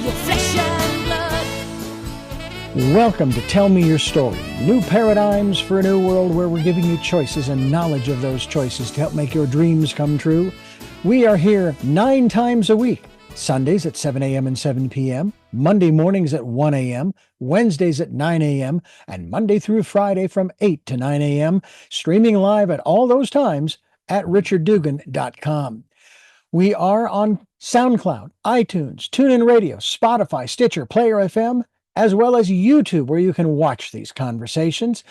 your flesh and blood. Welcome to Tell Me Your Story. New paradigms for a new world where we're giving you choices and knowledge of those choices to help make your dreams come true. We are here 9 times a week. Sundays at 7 a.m. and 7 p.m., Monday mornings at 1 a.m., Wednesdays at 9 a.m., and Monday through Friday from 8 to 9 a.m., streaming live at all those times at richarddugan.com. We are on SoundCloud, iTunes, TuneIn Radio, Spotify, Stitcher, Player FM, as well as YouTube, where you can watch these conversations.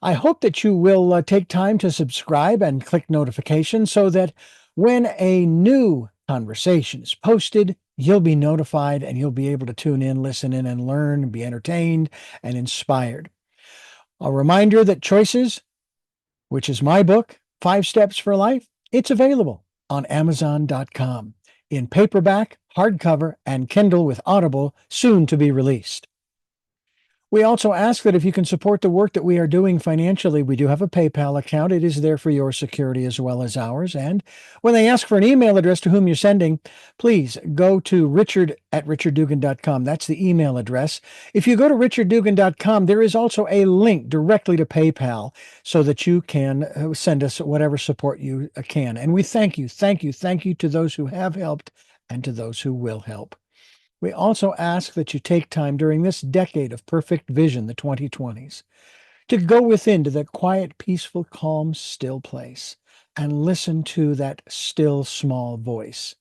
I hope that you will take time to subscribe and click notifications so that when a new conversation is posted, you'll be notified and you'll be able to tune in, listen in, and learn, and be entertained and inspired. A reminder that Choices, which is my book, 5 Steps for Life, it's available on Amazon.com in paperback, hardcover, and Kindle with Audible, soon to be released. We also ask that if you can support the work that we are doing financially, we do have a PayPal account. It is there for your security as well as ours. And when they ask for an email address to whom you're sending, please go to richard@richarddugan.com. That's the email address. If you go to richarddugan.com, there is also a link directly to PayPal so that you can send us whatever support you can. And we thank you to those who have helped and to those who will help. We also ask that you take time during this decade of perfect vision, the 2020s, to go within to that quiet, peaceful, calm, still place and listen to that still, small voice.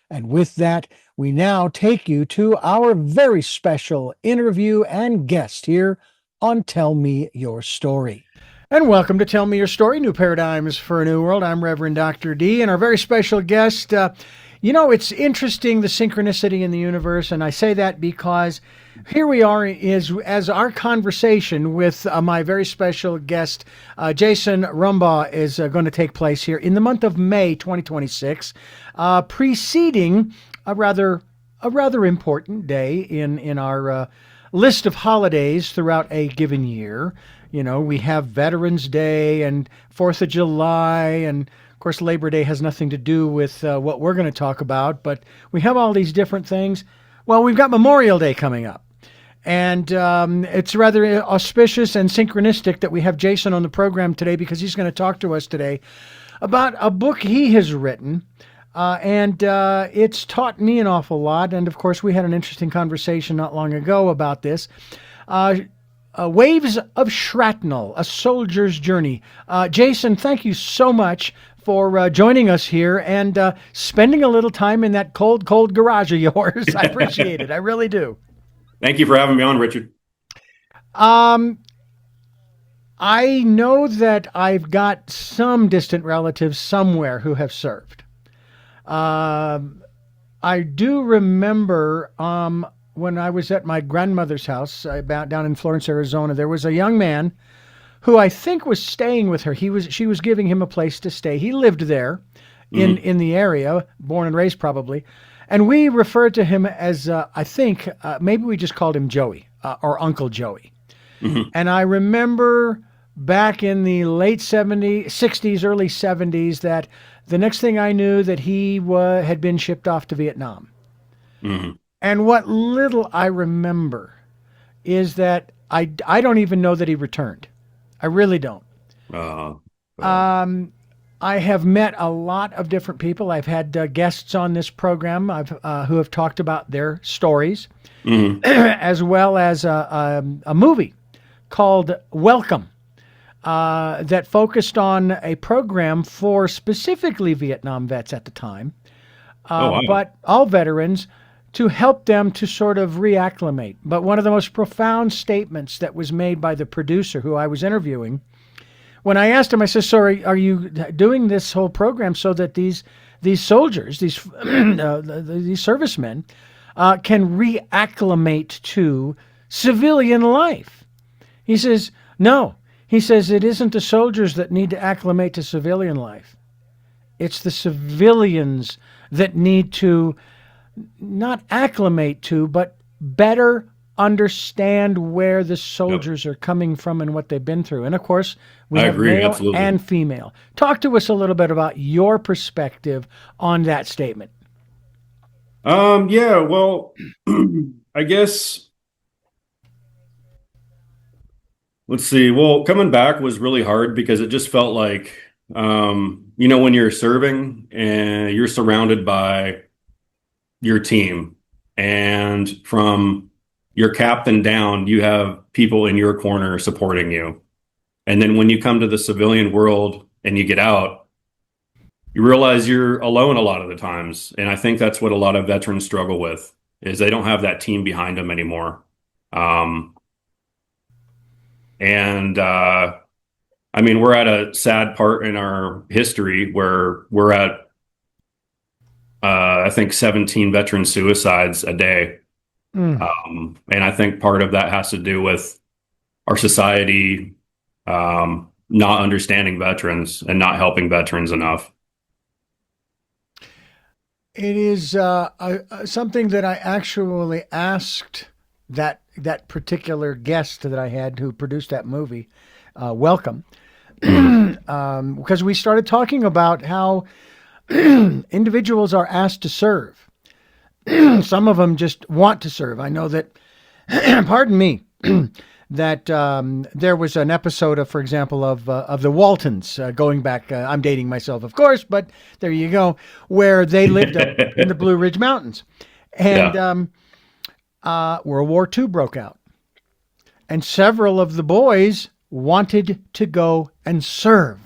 And with that, we now take you to our very special interview and guest here on Tell Me Your Story. And welcome to Tell Me Your Story, New Paradigms for a New World. I'm Reverend Dr. D, and our very special guest, it's interesting, the synchronicity in the universe, and I say that because here we are as our conversation with my very special guest, Jason Rumbaugh, is going to take place here in the month of May 2026, preceding a rather important day in our list of holidays throughout a given year. You know, we have Veterans Day and 4th of July, and of course, Labor Day has nothing to do with what we're going to talk about, but we have all these different things. Well, we've got Memorial Day coming up, and it's rather auspicious and synchronistic that we have Jason on the program today because he's going to talk to us today about a book he has written, and it's taught me an awful lot, and of course, we had an interesting conversation not long ago about this. Waves of Shrapnel, A Soldier's Journey. Jason, thank you so much for joining us here and spending a little time in that cold garage of yours. I appreciate it. I really do. Thank you for having me on, Richard. I know that I've got some distant relatives somewhere who have served. I do remember when I was at my grandmother's house down in Florence, Arizona, there was a young man who I think was staying with her. She was giving him a place to stay. He lived there in the area, born and raised probably. And we referred to him as, I think, maybe we just called him Joey or Uncle Joey. Mm-hmm. And I remember back in the late 60s, early 70s, that the next thing I knew that he had been shipped off to Vietnam. Mm-hmm. And what little I remember is that I don't even know that he returned. I really don't. I have met a lot of different people. I've had guests on this program who have talked about their stories, as well as a movie called Welcome that focused on a program for specifically Vietnam vets at the time, but all veterans, to help them to sort of reacclimate. But one of the most profound statements that was made by the producer who I was interviewing, when I asked him, I said, "So are you doing this whole program so that these soldiers, these servicemen, can reacclimate to civilian life?" He says, "No." He says, "It isn't the soldiers that need to acclimate to civilian life. It's the civilians that need to not acclimate to, but better understand where the soldiers are coming from and what they've been through." And of course, we have male and female. Talk to us a little bit about your perspective on that statement. Yeah, well, I guess, let's see. Well, coming back was really hard because it just felt like, when you're serving and you're surrounded by your team, and from your captain down, you have people in your corner supporting you. And then when you come to the civilian world and you get out, you realize you're alone a lot of the times. And I think that's what a lot of veterans struggle with, is they don't have that team behind them anymore. Um, and I mean, we're at a sad part in our history where we're at, I think, 17 veteran suicides a day. And I think part of that has to do with our society not understanding veterans and not helping veterans enough. It is something that I actually asked that particular guest that I had who produced that movie, Welcome, because we started talking about how individuals are asked to serve. Some of them just want to serve. I know that, pardon me, that there was an episode of, for example, of the Waltons, going back, I'm dating myself, of course, but there you go, where they lived up in the Blue Ridge Mountains. And World War II broke out. And several of the boys wanted to go and serve.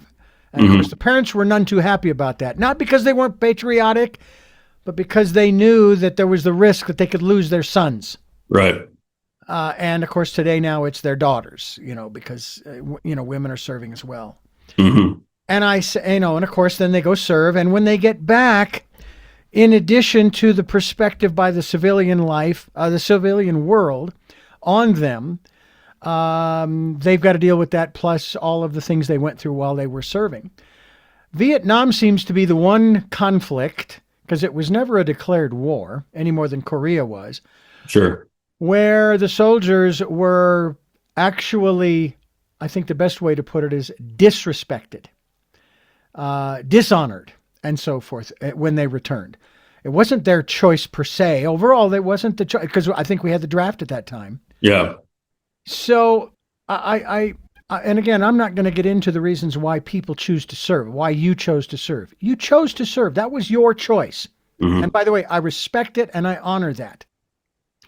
And of course, the parents were none too happy about that. Not because they weren't patriotic, but because they knew that there was the risk that they could lose their sons. Right. And of course, today now it's their daughters, because, women are serving as well. Mm-hmm. And I say, and of course, then they go serve. And when they get back, in addition to the perspective by the civilian life, the civilian world on them, they've got to deal with that, plus all of the things they went through while they were serving. Vietnam seems to be the one conflict, because it was never a declared war any more than Korea was. Sure. Where the soldiers were actually, I think the best way to put it is disrespected, dishonored, and so forth when they returned. It wasn't their choice per se. Overall, it wasn't the choice, because I think we had the draft at that time. Yeah. So I and again, I'm not going to get into the reasons why people choose to serve, why you chose to serve. You chose to serve. That was your choice. And by the way, I respect it and I honor that.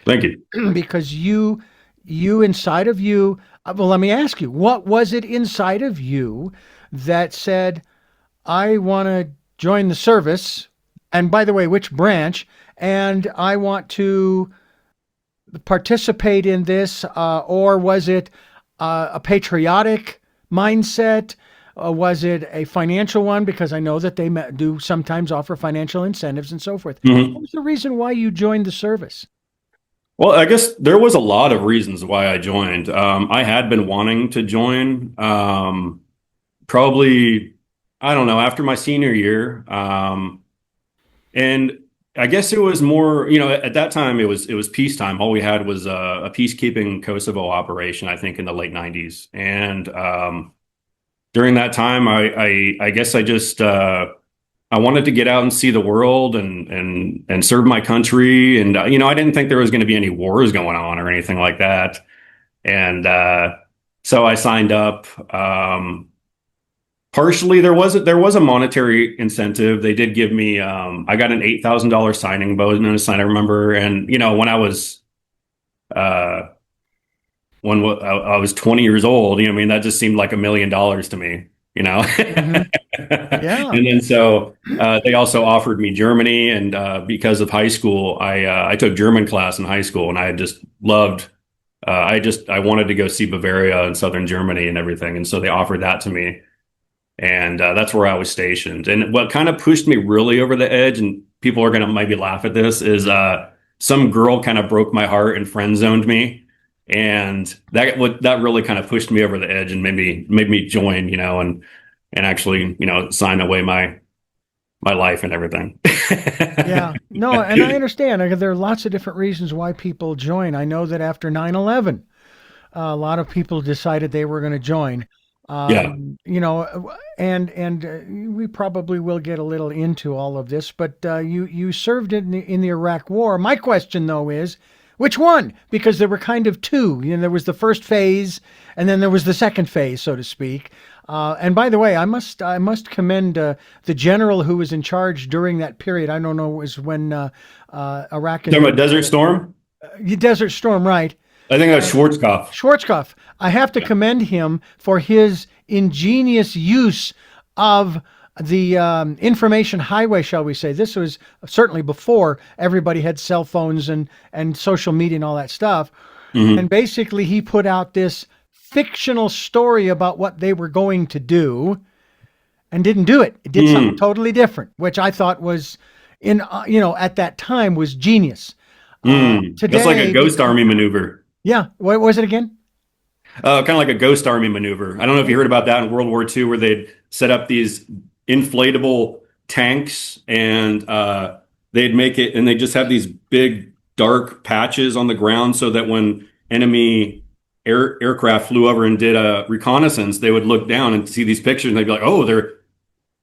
Thank you. Because you inside of you, well, let me ask you, what was it inside of you that said, I want to join the service? And by the way, which branch? And I want to participate in this, or was it a patriotic mindset? Was it a financial one? Because I know that they do sometimes offer financial incentives and so forth. What was the reason why you joined the service? Well, I guess there was a lot of reasons why I joined. I had been wanting to join, probably, I don't know, after my senior year. And I guess it was more, at that time it was peacetime. All we had was a peacekeeping Kosovo operation, I think in the late 90s. And during that time, I guess I just I wanted to get out and see the world and serve my country. And I didn't think there was going to be any wars going on or anything like that. And so I signed up. Partially, there was a monetary incentive. They did give me, I got an $8,000 signing bonus, I remember. And, when I was, when I was 20 years old, that just seemed like $1 million to me, Yeah. And then so they also offered me Germany. And because of high school, I took German class in high school, and I had just loved, I wanted to go see Bavaria and southern Germany and everything. And so they offered that to me. And that's where I was stationed. And what kind of pushed me really over the edge, and people are going to maybe laugh at this, is some girl kind of broke my heart and friend zoned me. And that really kind of pushed me over the edge and made me join, and actually, sign away my life and everything. Yeah, no, and I understand. There are lots of different reasons why people join. I know that after 9/11, a lot of people decided they were going to join. Yeah. And we probably will get a little into all of this, but you served in the Iraq War. My question though is, Which one? Because there were kind of two. There was the first phase, and then there was the second phase, so to speak. And by the way, I must commend the general who was in charge during that period. I don't know, it was when Iraq. Talking about Desert Storm? Desert Storm, right? I think that was Schwarzkopf. Schwarzkopf. I have to commend him for his ingenious use of the information highway, shall we say. This was certainly before everybody had cell phones and social media and all that stuff. Mm-hmm. And basically he put out this fictional story about what they were going to do and didn't do it. It did something totally different, which I thought was at that time was genius. Today, that's like a ghost army maneuver. Yeah. What was it again? Kind of like a ghost army maneuver. I don't know if you heard about that in World War II, where they'd set up these inflatable tanks and they'd make it, and they just have these big dark patches on the ground so that when enemy aircraft flew over and did a reconnaissance, they would look down and see these pictures and they'd be like, oh,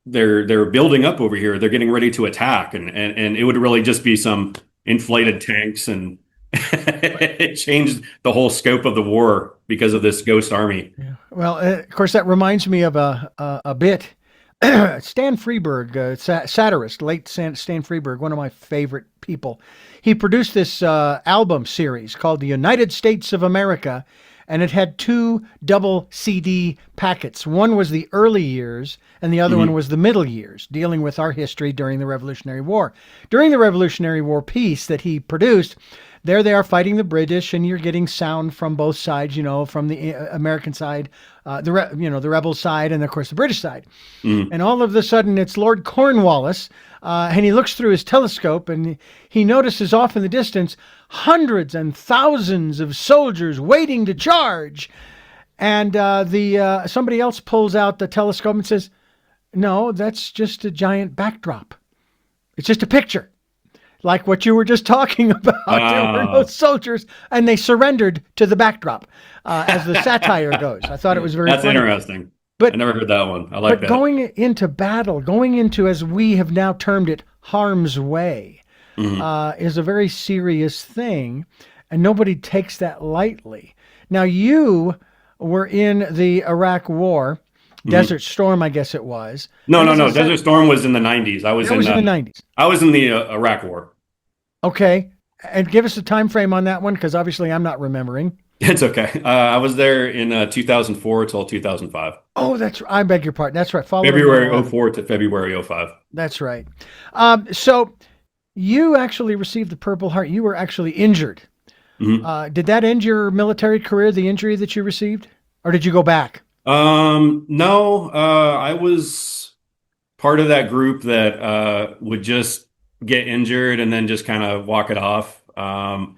they're building up over here. They're getting ready to attack. And it would really just be some inflated tanks, and it changed the whole scope of the war because of this ghost army. Yeah. Well, of course, that reminds me of a bit. Stan Freberg, satirist, late Stan Freberg, one of my favorite people. He produced this album series called The United States of America, and it had two double CD packets. One was the early years, and the other one was the middle years, dealing with our history during the Revolutionary War. During the Revolutionary War piece that he produced, there they are fighting the British, and you're getting sound from both sides, from the American side, the rebel side, and of course the British side. And all of a sudden it's Lord Cornwallis, and he looks through his telescope and he notices off in the distance hundreds and thousands of soldiers waiting to charge. And somebody else pulls out the telescope and says, no, that's just a giant backdrop. It's just a picture. Like what you were just talking about. There were no soldiers, and they surrendered to the backdrop, as the satire goes. I thought it was very That's funny. Interesting. But I never heard that one. I like that. But going into battle, going into, as we have now termed it, harm's way, is a very serious thing, and nobody takes that lightly. Now, you were in the Iraq War. Desert Storm, I guess it was. No. Desert Storm was in the 90s. I was in the 90s. I was in the Iraq War. Okay. And give us a time frame on that one, because obviously I'm not remembering. It's okay. I was there in 2004 till 2005. Oh, I beg your pardon. That's right. February 04 to February 05. That's right. So you actually received the Purple Heart. You were actually injured. Did that end your military career, the injury that you received? Or did you go back? No, I was part of that group that would just get injured and then just kind of walk it off. Like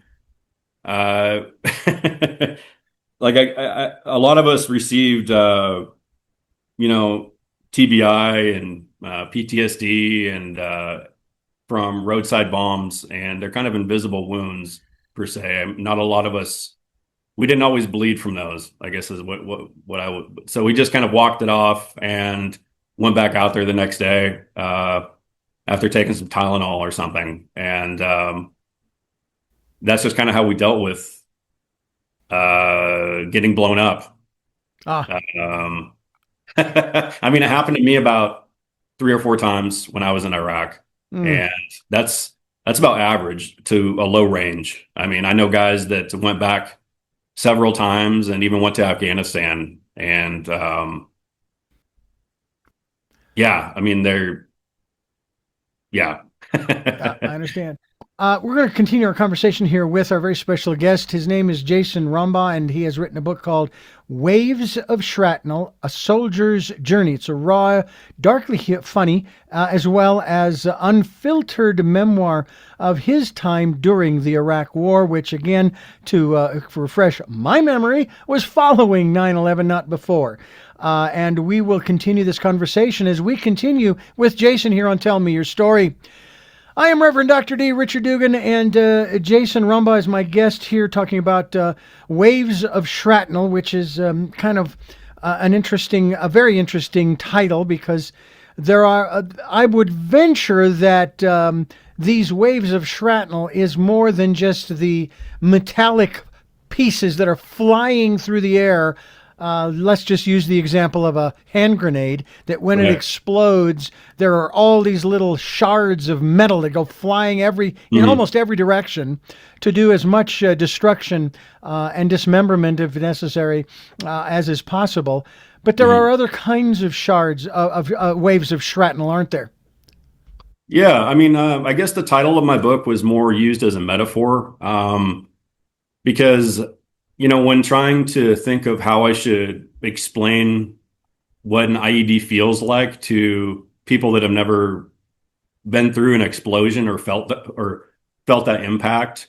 a lot of us received, TBI and PTSD and from roadside bombs, and they're kind of invisible wounds per se. Not a lot of us. We didn't always bleed from those, I guess is what I would. So we just kind of walked it off and went back out there the next day after taking some Tylenol or something. And that's just kind of how we dealt with getting blown up. I mean, it happened to me about 3 or 4 times when I was in Iraq. And that's about average to a low range. I mean, I know guys that went back several times and even went to Afghanistan, and I mean, I understand. We're going to continue our conversation here with our very special guest. His name is Jason Rumbaugh, and he has written a book called Waves of Shrapnel, A Soldier's Journey. It's a raw, darkly funny, as well as unfiltered memoir of his time during the Iraq War, which, again, to refresh my memory, was following 9/11, not before. And we will continue this conversation as we continue with Jason here on Tell Me Your Story. I am Reverend Dr. D. Richard Dugan, and Jason Rumbaugh is my guest here talking about Waves of Shrapnel, which is kind of a very interesting title, because there are, I would venture that these waves of shrapnel is more than just the metallic pieces that are flying through the air. Let's just use the example of a hand grenade, that when it explodes, there are all these little shards of metal that go flying in almost every direction to do as much destruction and dismemberment, if necessary, as is possible. But there are other kinds of shards of waves of shrapnel, aren't there? Yeah, I mean, I guess the title of my book was more used as a metaphor, because, when trying to think of how I should explain what an IED feels like to people that have never been through an explosion or felt that impact,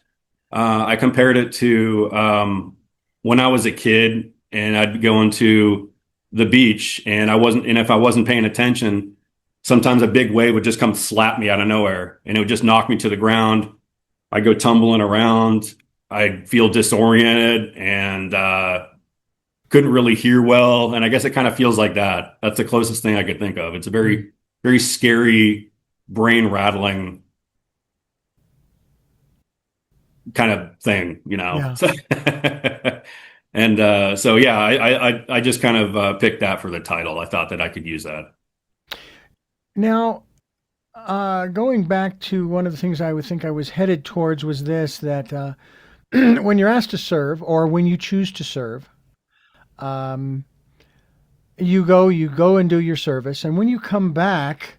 I compared it to when I was a kid and I'd go into the beach and if I wasn't paying attention, sometimes a big wave would just come slap me out of nowhere and it would just knock me to the ground. I'd go tumbling around. I'd feel disoriented and couldn't really hear well. And I guess it kind of feels like that. That's the closest thing I could think of. It's a very, very scary, brain rattling kind of thing, Yeah. And so, yeah, I just kind of picked that for the title. I thought that I could use that. Now, going back to one of the things I would think I was headed towards was this, that when you're asked to serve, or when you choose to serve, you go and do your service. And when you come back,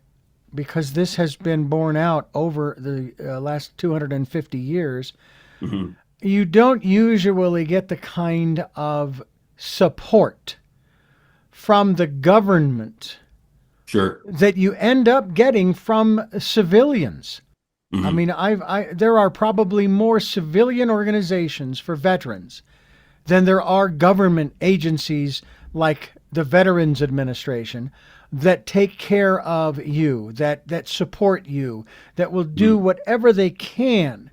because this has been borne out over the last 250 years, you don't usually get the kind of support from the government that you end up getting from civilians. I mean, there are probably more civilian organizations for veterans than there are government agencies like the Veterans Administration that take care of you, that support you, that will do whatever they can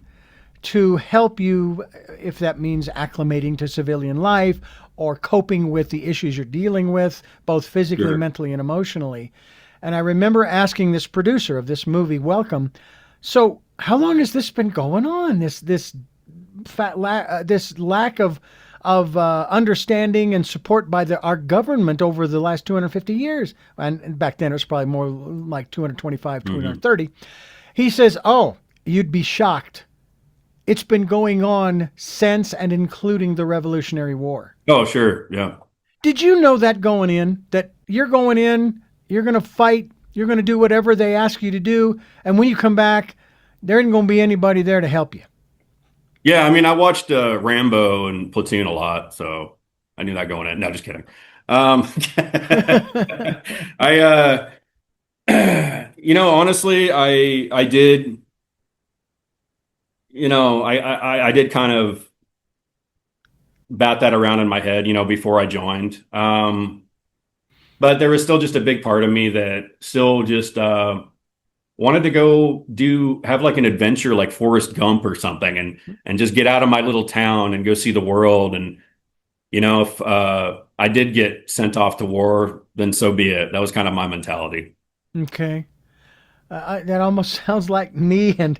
to help you, if that means acclimating to civilian life or coping with the issues you're dealing with, both physically, mentally, and emotionally. And I remember asking this producer of this movie, Welcome, so how long has this been going on? This lack of understanding and support by our government over the last 250 years. And back then it was probably more like 225, 230. He says, oh, you'd be shocked. It's been going on since and including the Revolutionary War. Oh, sure. Yeah. Did you know that going in, that you're going in, you're going to fight, you're going to do whatever they ask you to do, and when you come back, there isn't going to be anybody there to help you? Yeah, I mean, I watched Rambo and Platoon a lot, so I knew that going in. No, just kidding. Honestly, I did, I did kind of bat that around in my head, before I joined. But there was still just a big part of me that still just wanted to go have like an adventure like Forrest Gump or something and just get out of my little town and go see the world. And, if I did get sent off to war, then so be it. That was kind of my mentality. Okay. That almost sounds like me and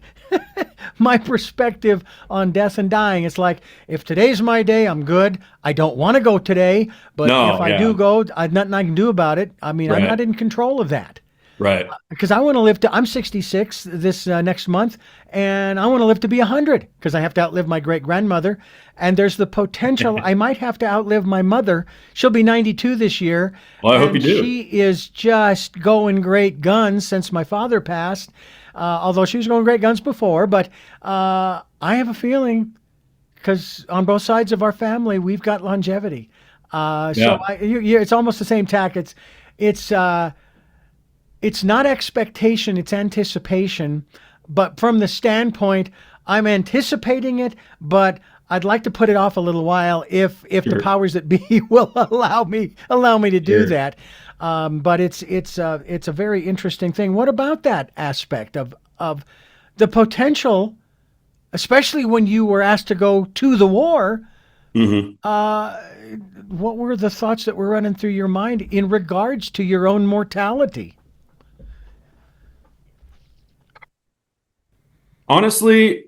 my perspective on death and dying. It's like, if today's my day, I'm good. I don't want to go today, but if I do go, nothing I can do about it. I mean, I'm not in control of that. Right. Because I want to live I'm 66 this next month, and I want to live to be 100 because I have to outlive my great-grandmother. And there's the potential I might have to outlive my mother. She'll be 92 this year. Well, I hope you do. She is just going great guns since my father passed, although she was going great guns before. But I have a feeling, because on both sides of our family, we've got longevity. So it's almost the same tack. It's not expectation, it's anticipation. But from the standpoint, I'm anticipating it, but I'd like to put it off a little while if the powers that be will allow me to do that. But it's a very interesting thing. What about that aspect of the potential, especially when you were asked to go to the war? What were the thoughts that were running through your mind in regards to your own mortality? honestly,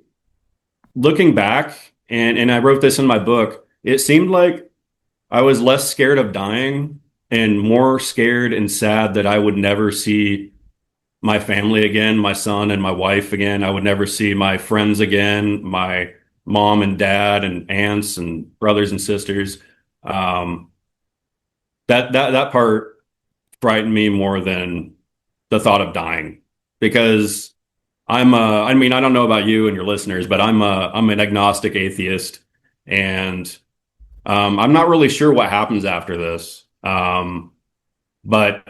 looking back, and I wrote this in my book, it seemed like I was less scared of dying and more scared and sad that I would never see my family again, my son and my wife again. I would never see my friends again, my mom and dad and aunts and brothers and sisters. That part frightened me more than the thought of dying, because I mean, I don't know about you and your listeners, but I'm an agnostic atheist, and I'm not really sure what happens after this. But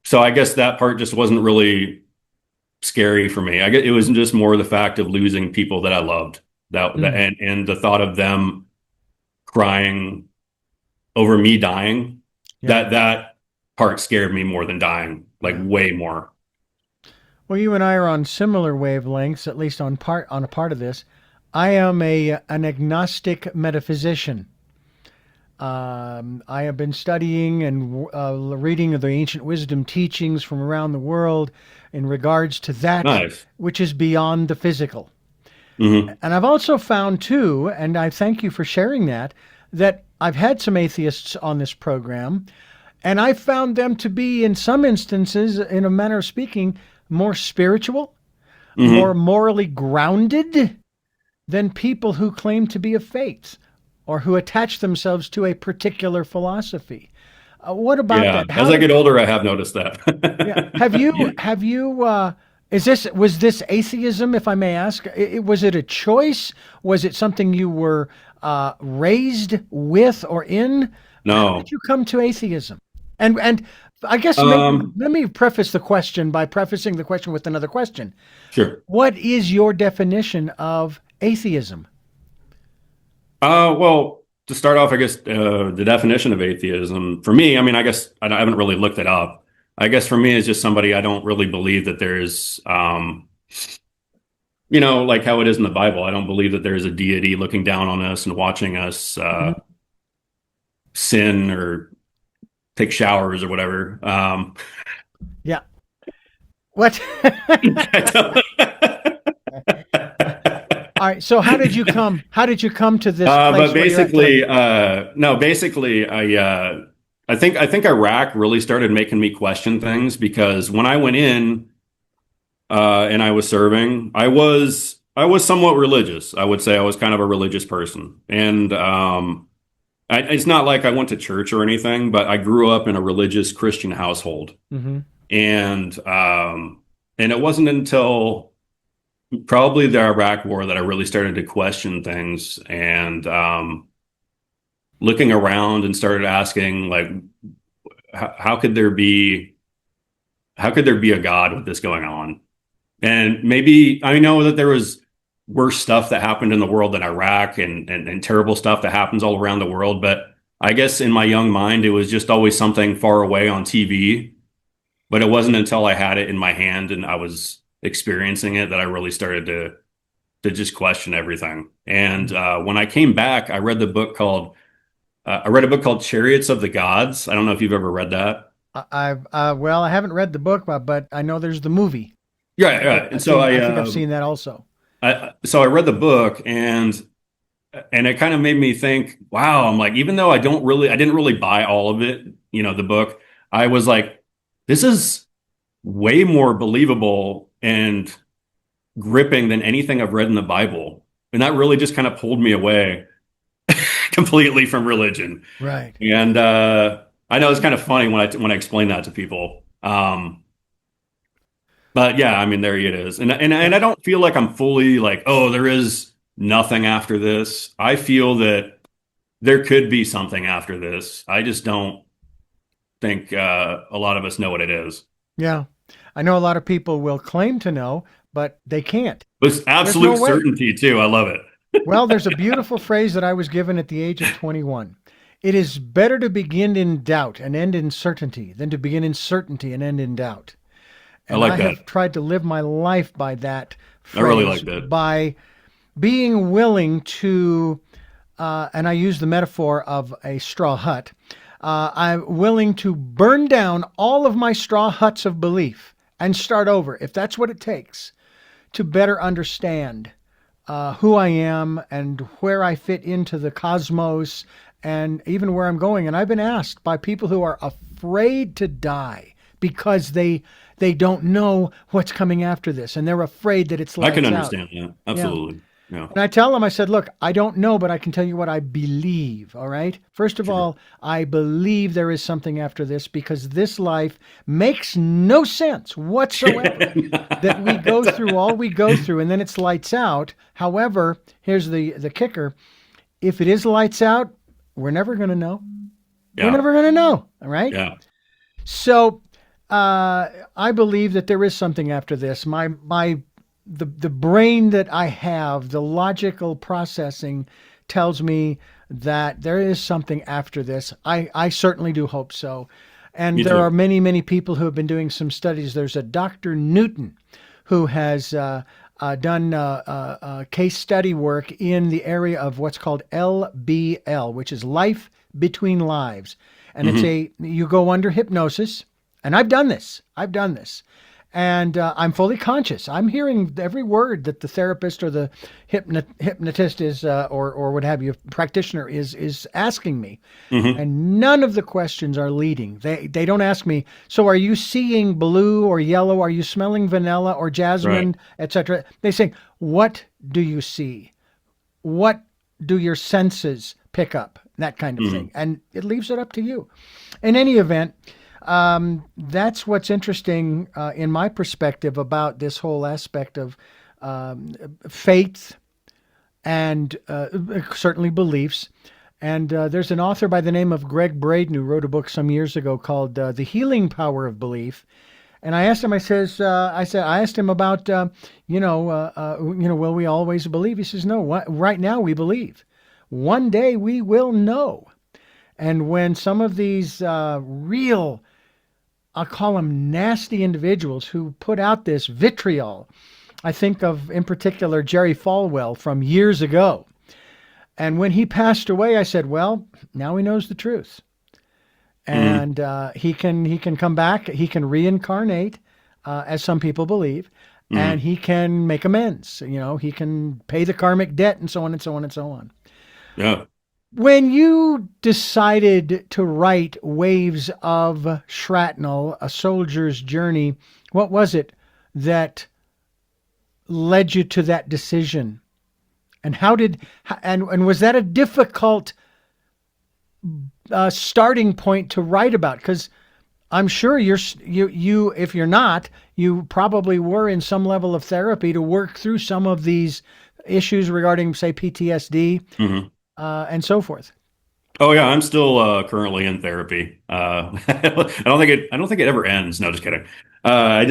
so I guess that part just wasn't really scary for me. I guess it was just more the fact of losing people that I loved, and the thought of them crying over me dying. Yeah. That part scared me more than dying, like way more. Well, you and I are on similar wavelengths, at least on a part of this. I am an agnostic metaphysician. I have been studying and reading the ancient wisdom teachings from around the world in regards to that Nice. which is beyond the physical. Mm-hmm. And I've also found too, and I thank you for sharing that I've had some atheists on this program, and I found them to be, in some instances, in a manner of speaking, more spiritual, Mm-hmm. more morally grounded than people who claim to be of faith or who attach themselves to a particular philosophy. What about Yeah. that? As I get older, I have noticed that. Yeah. Have you, was this atheism, if I may ask? Was it a choice? Was it something you were raised with or in? How No. did you come to atheism? And I guess let me preface the question by prefacing the question with another question. Sure. What is your definition of atheism? Well, to start off, I guess the definition of atheism for me, I mean, I guess I haven't really looked it up. I guess for me, it's just somebody I don't really believe that there's, like how it is in the Bible. I don't believe that there's a deity looking down on us and watching us sin or take showers or whatever. Yeah. What? All right. So how did you come to this place? But basically, no, basically, I think Iraq really started making me question things, because when I went in, and I was serving, I was somewhat religious. I would say I was kind of a religious person, and it's not like I went to church or anything, but I grew up in a religious Christian household. Mm-hmm. And it wasn't until probably the Iraq War that I really started to question things, and looking around and started asking, like, how could there be a God with this going on? And maybe I know that there was worse stuff that happened in the world than Iraq, and terrible stuff that happens all around the world. But I guess in my young mind, it was just always something far away on TV. But it wasn't until I had it in my hand and I was experiencing it that I really started to just question everything. And when I came back, I read a book called Chariots of the Gods. I don't know if you've ever read that. Well, I haven't read the book, but I know there's the movie. Yeah. And so I think I've seen that also. So I read the book, and it kind of made me think, wow, I'm like, even though I didn't really buy all of it, the book, I was like, this is way more believable and gripping than anything I've read in the Bible. And that really just kind of pulled me away completely from religion. Right. And I know it's kind of funny when I explain that to people. But yeah, I mean, there it is. And I don't feel like I'm fully like, oh, there is nothing after this. I feel that there could be something after this. I just don't think a lot of us know what it is. Yeah. I know a lot of people will claim to know, but they can't. With absolute certainty too. I love it. Well, there's a beautiful phrase that I was given at the age of 21. It is better to begin in doubt and end in certainty than to begin in certainty and end in doubt. And I like that. I have tried to live my life by that phrase. I really like that. By being willing to, and I use the metaphor of a straw hut, I'm willing to burn down all of my straw huts of belief and start over, if that's what it takes to better understand who I am and where I fit into the cosmos and even where I'm going. And I've been asked by people who are afraid to die because they don't know what's coming after this, and they're afraid that it's lights I can out. understand that. Absolutely. Yeah. And I tell them, I said, look, I don't know, but I can tell you what I believe. All right. First of all, I believe there is something after this because this life makes no sense whatsoever that we go through all we go through and then it's lights out. However, here's the kicker. If it is lights out, we're never going to know. Yeah. We're never going to know. All right. Yeah. So I believe that there is something after this. The brain that I have, the logical processing tells me that there is something after this. I certainly do hope so. And there are many, many people who have been doing some studies. There's a Dr. Newton who has done case study work in the area of what's called LBL, which is life between lives. And you go under hypnosis. And I've done this. And I'm fully conscious. I'm hearing every word that the therapist or the hypnotist is, or what have you, practitioner is asking me. And none of the questions are leading. They don't ask me, so are you seeing blue or yellow? Are you smelling vanilla or jasmine, etc.? They say, what do you see? What do your senses pick up? That kind of thing. And it leaves it up to you. In any event, that's what's interesting in my perspective about this whole aspect of faith and certainly beliefs. And there's an author by the name of Greg Braden who wrote a book some years ago called The Healing Power of Belief. And I asked him, I asked him about, will we always believe? He says, no, right now we believe. One day we will know. And when some of these real, I'll call them nasty individuals who put out this vitriol, I think of in particular Jerry Falwell from years ago. And when he passed away, I said, well, now he knows the truth. And he can come back, he can reincarnate, as some people believe, and he can make amends. He can pay the karmic debt and so on and so on and so on. Yeah. When you decided to write Waves of Shrapnel, A Soldier's Journey, what was it that led you to that decision? And and was that a difficult starting point to write about? Because I'm sure you if you're not, you probably were in some level of therapy to work through some of these issues regarding, say, PTSD. And so forth. Oh yeah, I'm still currently in therapy. I don't think it ever ends. No, just kidding. I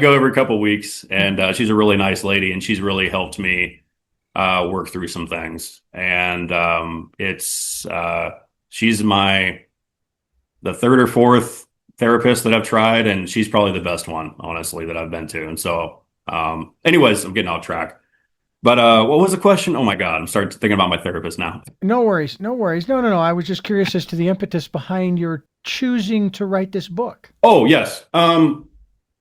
go every couple of weeks, and she's a really nice lady, and she's really helped me work through some things. And she's the third or fourth therapist that I've tried, and she's probably the best one, honestly, that I've been to. And so, anyways, I'm getting off track. But what was the question? Oh my God, I'm starting thinking about my therapist now. No worries. No. I was just curious as to the impetus behind your choosing to write this book. Oh, yes.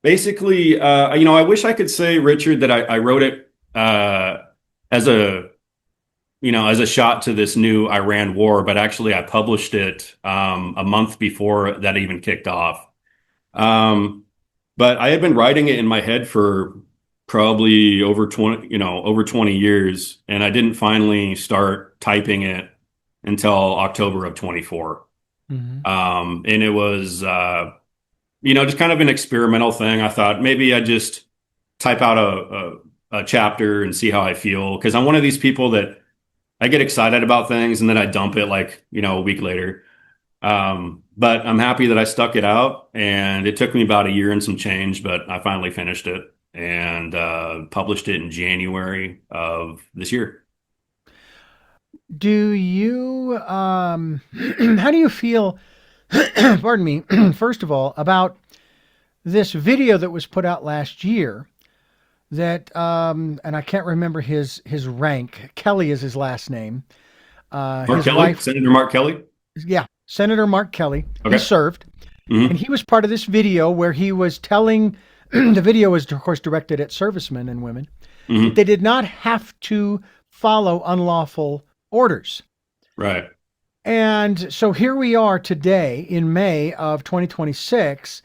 Basically, I wish I could say, Richard, that I wrote it as a shot to this new Iran war, but actually I published it a month before that even kicked off. But I had been writing it in my head for probably over 20 years. And I didn't finally start typing it until October of 24. And it was, just kind of an experimental thing. I thought maybe I'd just type out a chapter and see how I feel. Cause I'm one of these people that I get excited about things and then I dump it a week later. But I'm happy that I stuck it out, and it took me about a year and some change, but I finally finished it and published it in January of this year. Do you, how do you feel, pardon me, first of all, about this video that was put out last year that, and I can't remember his rank. Kelly is his last name. Mark Kelly? Senator Mark Kelly? Yeah, Senator Mark Kelly. Okay. He served. And he was part of this video where he was telling, the video was, of course, directed at servicemen and women, that they did not have to follow unlawful orders. Right. And so here we are today in May of 2026,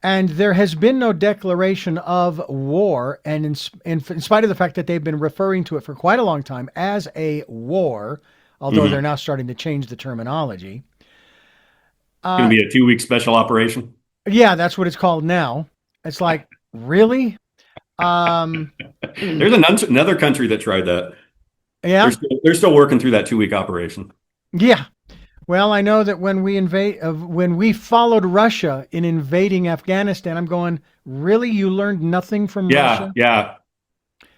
and there has been no declaration of war. And in spite of the fact that they've been referring to it for quite a long time as a war, although they're now starting to change the terminology. It's going to be a 2-week special operation. Yeah, that's what it's called now. It's like, really? There's another country that tried that. Yeah. They're still working through that 2-week operation. Yeah. Well, I know that when we followed Russia in invading Afghanistan, I'm going, really? You learned nothing from Russia? Yeah.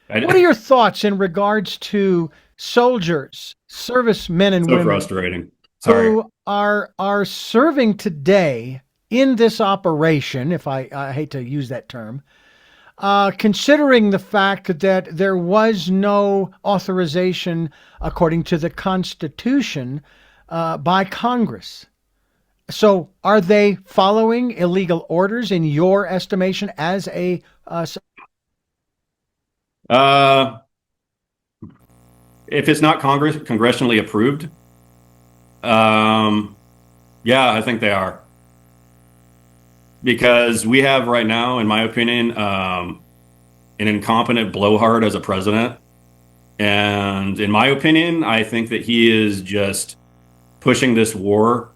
What are your thoughts in regards to soldiers, servicemen and women frustrating. Sorry. who are serving today in this operation, if I hate to use that term, considering the fact that there was no authorization according to the Constitution by Congress. So are they following illegal orders in your estimation as a if it's not congressionally approved, yeah, I think they are. Because we have right now, in my opinion, an incompetent blowhard as a president. And in my opinion, I think that he is just pushing this war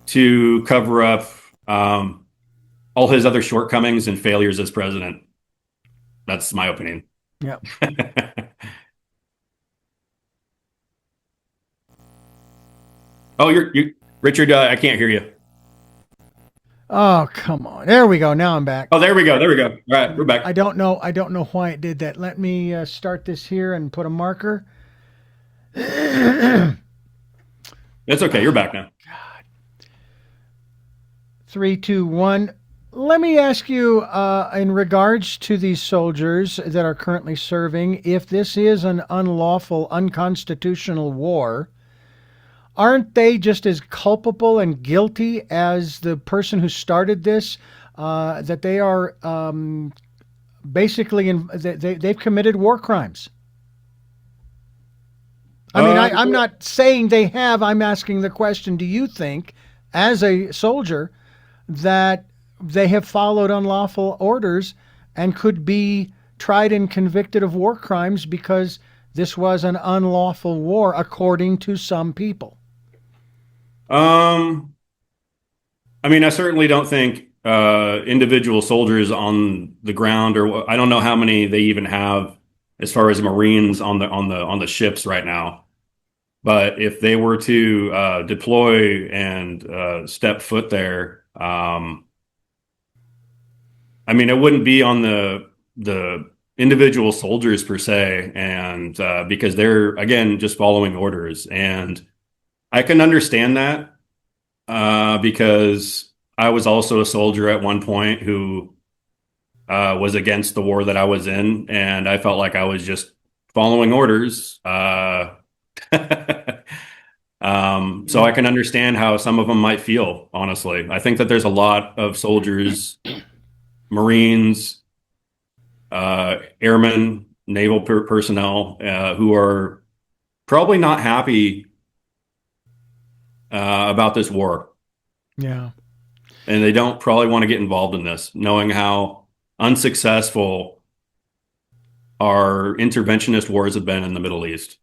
to cover up all his other shortcomings and failures as president. That's my opinion. Yeah. Oh, you Richard, I can't hear you. Oh, come on. There we go. Now I'm back. Oh, there we go. All right, we're back. I don't know why it did that. Let me start this here and put a marker. It's okay. You're back now. God. 3, 2, 1. Let me ask you, in regards to these soldiers that are currently serving, if this is an unlawful, unconstitutional war, aren't they just as culpable and guilty as the person who started this? That they are basically they've committed war crimes. I mean, I'm not saying they have. I'm asking the question: do you think, as a soldier, that they have followed unlawful orders and could be tried and convicted of war crimes because this was an unlawful war, according to some people? I mean, I certainly don't think individual soldiers on the ground, or I don't know how many they even have as far as Marines on the ships right now. But if they were to deploy and step foot there, I mean, it wouldn't be on the individual soldiers per se, and because they're, again, just following orders. And I can understand that because I was also a soldier at one point who was against the war that I was in, and I felt like I was just following orders. So I can understand how some of them might feel, honestly. I think that there's a lot of soldiers, Marines, airmen, naval personnel who are probably not happy about this war. Yeah. And they don't probably want to get involved in this, knowing how unsuccessful our interventionist wars have been in the Middle East.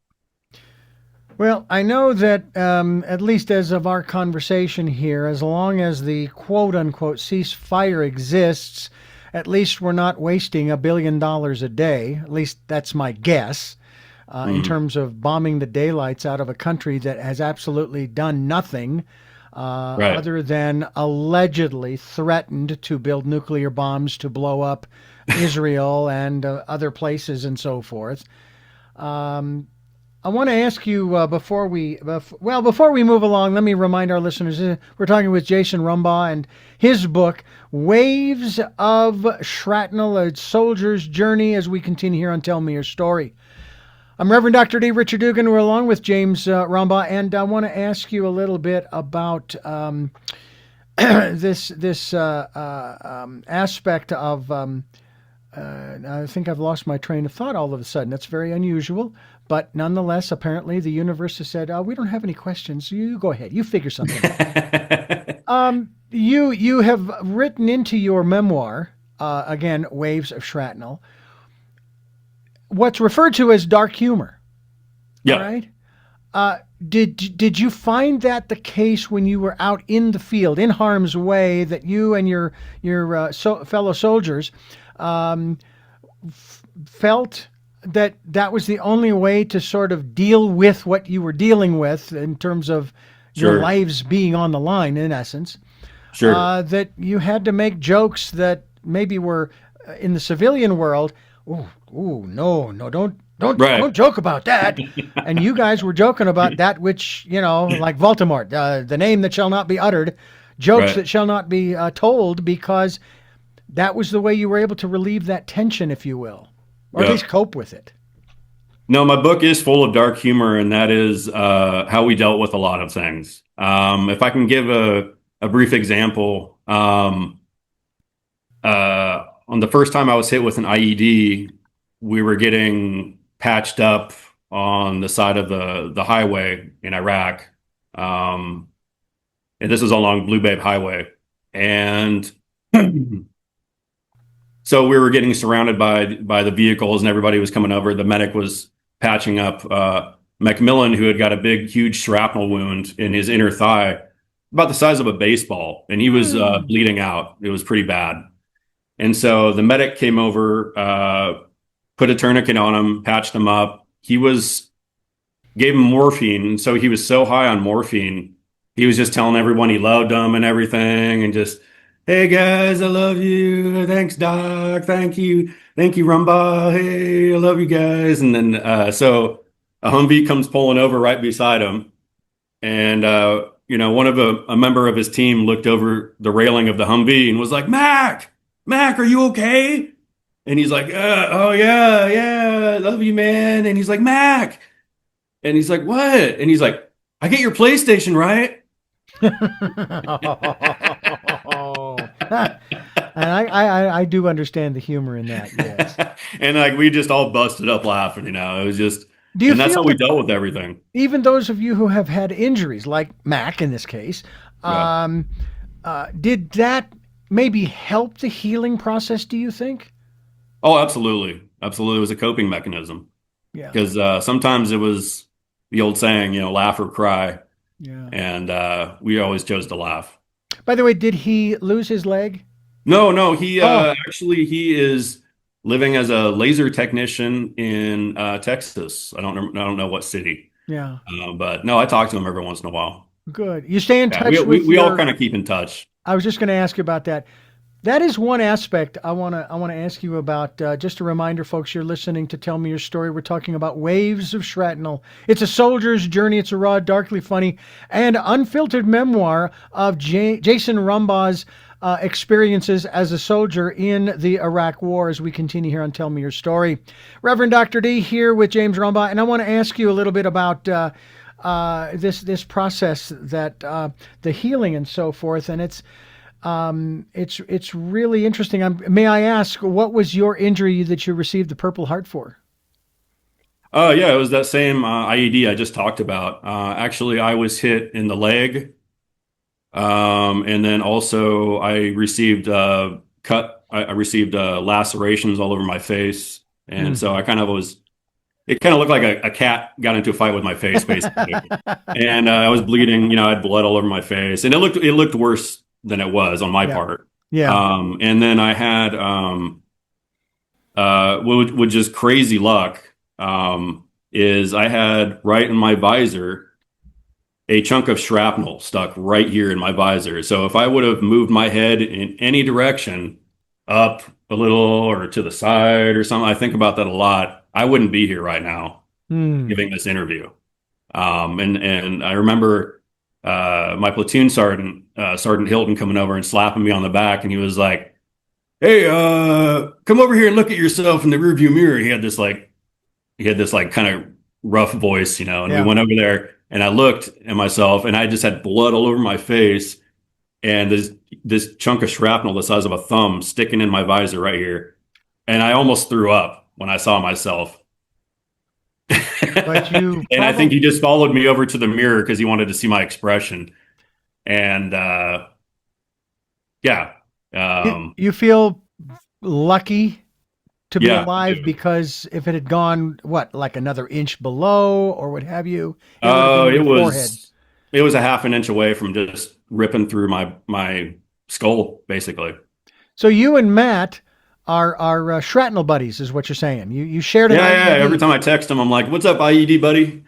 Well, I know that at least as of our conversation here, as long as the quote-unquote ceasefire exists, at least we're not wasting $1 billion a day. At least that's my guess. In terms of bombing the daylights out of a country that has absolutely done nothing Right. other than allegedly threatened to build nuclear bombs to blow up Israel and other places and so forth. I want to ask you before we move along, let me remind our listeners, we're talking with Jason Rumbaugh and his book, Waves of Shrapnel, A Soldier's Journey, as we continue here on Tell Me Your Story. I'm Reverend Dr. D. Richard Dugan. We're along with James Rumbaugh, and I want to ask you a little bit about this aspect of I think I've lost my train of thought all of a sudden. That's very unusual, but nonetheless, apparently the universe has said, "We don't have any questions. You go ahead. You figure something out." You have written into your memoir again, Waves of Shrapnel, what's referred to as dark humor. Yeah. Right. Did you find that the case when you were out in the field, in harm's way, that you and your fellow soldiers felt that that was the only way to sort of deal with what you were dealing with in terms of your lives being on the line, in essence? Sure. That you had to make jokes that maybe were in the civilian world. No, don't joke about that. And you guys were joking about that, which, like Voldemort, the name that shall not be uttered, jokes that shall not be told, because that was the way you were able to relieve that tension, if you will, or at least cope with it. No, my book is full of dark humor, and that is how we dealt with a lot of things. If I can give a brief example, on the first time I was hit with an IED, we were getting patched up on the side of the highway in Iraq. And this is along Blue Babe Highway. And so we were getting surrounded by the vehicles, and everybody was coming over. The medic was patching up Macmillan, who had got a big, huge shrapnel wound in his inner thigh, about the size of a baseball. And he was bleeding out. It was pretty bad. And so the medic came over, put a tourniquet on him, patched him up. Gave him morphine. And so he was so high on morphine, he was just telling everyone he loved them and everything. And just, "Hey guys, I love you. Thanks, Doc. Thank you. Thank you, Rumbaugh. Hey, I love you guys." And then, so a Humvee comes pulling over right beside him. And, a member of his team looked over the railing of the Humvee and was like, Mac, are you okay? And he's like, "Oh yeah, I love you, man." And he's like, "Mac." And he's like, "What?" And he's like, "I get your PlayStation, right?" And I do understand the humor in that, yes. And we just all busted up laughing, It was just, and that's how we dealt with everything. Even those of you who have had injuries, like Mac in this case, did that maybe help the healing process, do you think? Oh, absolutely. Absolutely. It was a coping mechanism. Yeah. Because sometimes it was the old saying, laugh or cry. Yeah. And we always chose to laugh. By the way, did he lose his leg? No. Actually, he is living as a laser technician in Texas. I don't know what city. Yeah. But no, I talk to him every once in a while. Good. You stay in touch with we all kind of keep in touch. I was just going to ask you about that. That is one aspect I want to ask you about. Just a reminder, folks, you're listening to Tell Me Your Story. We're talking about Waves of Shrapnel. It's a soldier's journey. It's a raw, darkly funny, and unfiltered memoir of Jason Rumbaugh's experiences as a soldier in the Iraq War, as we continue here on Tell Me Your Story. Reverend Dr. D here with James Rumbaugh, and I want to ask you a little bit about this process, that the healing and so forth, and it's really interesting. May I ask, what was your injury that you received the Purple Heart for? Yeah, it was that same IED I just talked about. Actually, I was hit in the leg, and then also I received lacerations all over my face, and so I kind of was. It kind of looked like a cat got into a fight with my face, basically, and I was bleeding. I had blood all over my face, and it looked worse than it was on my part. Yeah. And then I had, with just crazy luck, is I had right in my visor a chunk of shrapnel stuck right here in my visor. So if I would have moved my head in any direction, up a little or to the side or something, I think about that a lot. I wouldn't be here right now giving this interview. And I remember my platoon sergeant, Sergeant Hilton, coming over and slapping me on the back, and he was like, "Hey, come over here and look at yourself in the rearview mirror." He had this kind of rough voice, and we went over there, and I looked at myself, and I just had blood all over my face, and this chunk of shrapnel the size of a thumb sticking in my visor right here, and I almost threw up when I saw myself. But you and I think he just followed me over to the mirror because he wanted to see my expression. And yeah, you feel lucky to be yeah, alive, because if it had gone like another inch below or what have you, oh, it was a half an inch away from just ripping through my skull, basically. So you and Matt are shrapnel buddies, is what you're saying. You shared an IED. Yeah. Every time I text him, I'm like, "What's up, IED buddy?"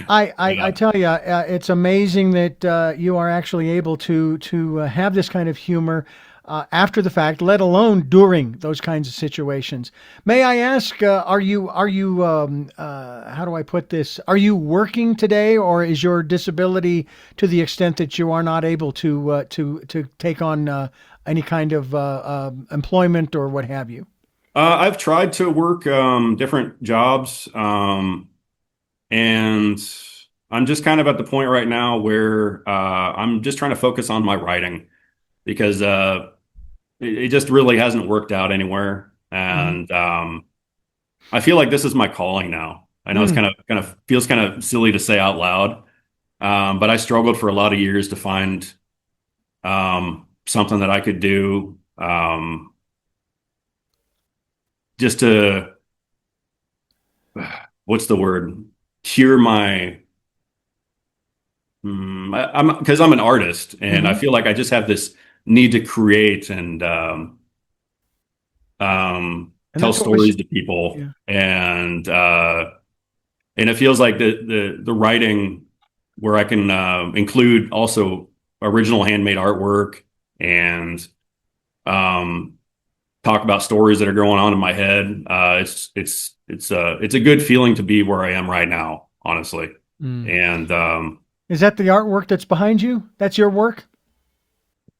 I tell you, it's amazing that you are actually able to have this kind of humor after the fact, let alone during those kinds of situations. May I ask, are you how do I put this? Are you working today, or is your disability to the extent that you are not able to take on any kind of employment or what have you? I've tried to work different jobs, and I'm just kind of at the point right now where I'm just trying to focus on my writing, because it just really hasn't worked out anywhere, and I feel like this is my calling now. I know it's kind of feels kind of silly to say out loud, but I struggled for a lot of years to find something that I could do. Just to, what's the word? Cure my, because I'm an artist, and I feel like I just have this need to create and tell stories to people, and it feels like the writing where I can include also original handmade artwork and talk about stories that are going on in my head. It's a good feeling to be where I am right now, honestly. And is that the artwork that's behind you? That's your work?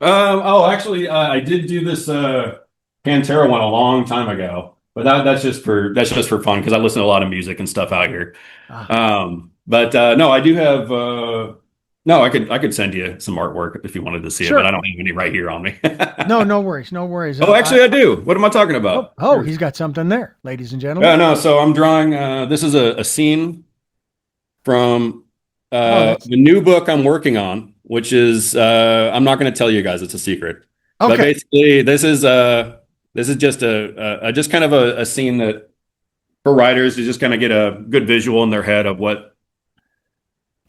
Actually, I did do this Pantera one a long time ago, but that's just for fun, because I listen to a lot of music and stuff out here. But no, I do have. No, I could send you some artwork if you wanted to see it, but I don't have any right here on me. No worries. Oh, actually, I do. What am I talking about? Oh, he's got something there, ladies and gentlemen. No. So I'm drawing. This is a scene from the new book I'm working on, which is I'm not going to tell you guys. It's a secret. Okay. But basically, this is just a just kind of a scene that for writers to just kind of get a good visual in their head of what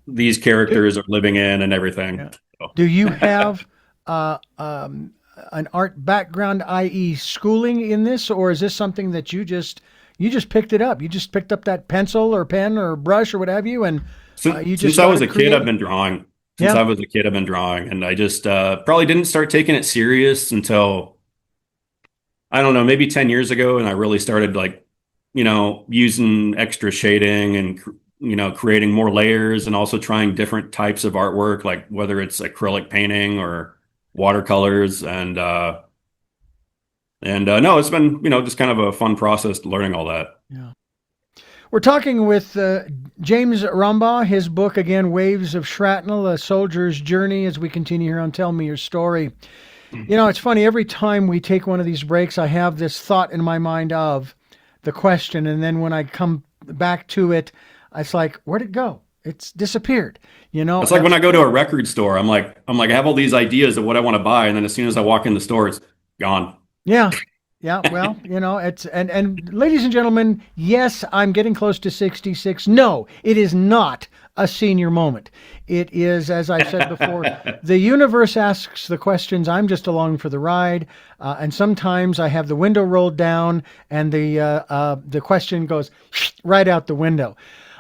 these characters are living in and everything. Yeah. So. Do you have an art background, i.e. schooling in this, or is this something that you just picked it up? You just picked up that pencil or pen or brush or what have you, and you just since I was a kid, I've been drawing. And I just probably didn't start taking it serious until, I don't know, maybe 10 years ago, and I really started using extra shading and creating more layers, and also trying different types of artwork, like whether it's acrylic painting or watercolors. And no, it's been, just kind of a fun process learning all that. Yeah. We're talking with James Rumbaugh, his book, again, Waves of Shrapnel, A Soldier's Journey, as we continue here on Tell Me Your Story. It's funny, every time we take one of these breaks, I have this thought in my mind of the question, and then when I come back to it, it's like, where'd it go? It's disappeared. It's like when I go to a record store, I'm like, I have all these ideas of what I want to buy, and then as soon as I walk in the store, it's gone. Yeah. Well, it's and ladies and gentlemen, yes, I'm getting close to 66. No, it is not a senior moment. It is, as I said before, the universe asks the questions. I'm just along for the ride, and sometimes I have the window rolled down, and the question goes right out the window.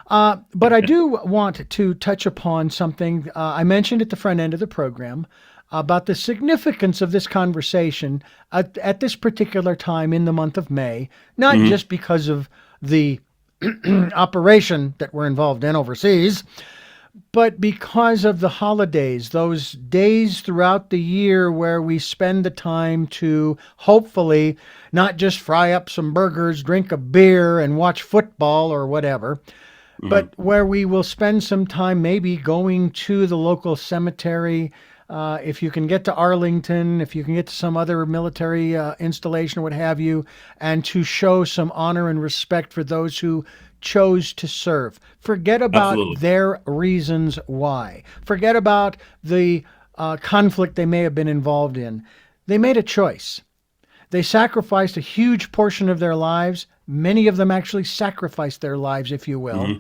But I do want to touch upon something I mentioned at the front end of the program about the significance of this conversation at this particular time in the month of May, not just because of the operation that we're involved in overseas, but because of the holidays, those days throughout the year where we spend the time to hopefully not just fry up some burgers, drink a beer, and watch football or whatever, but where we will spend some time maybe going to the local cemetery. If you can get to Arlington, if you can get to some other military installation or what have you, and to show some honor and respect for those who chose to serve. Forget about Absolutely. their reasons why. Forget about the conflict they may have been involved in. They made a choice. They sacrificed a huge portion of their lives. Many of them actually sacrificed their lives, if you will,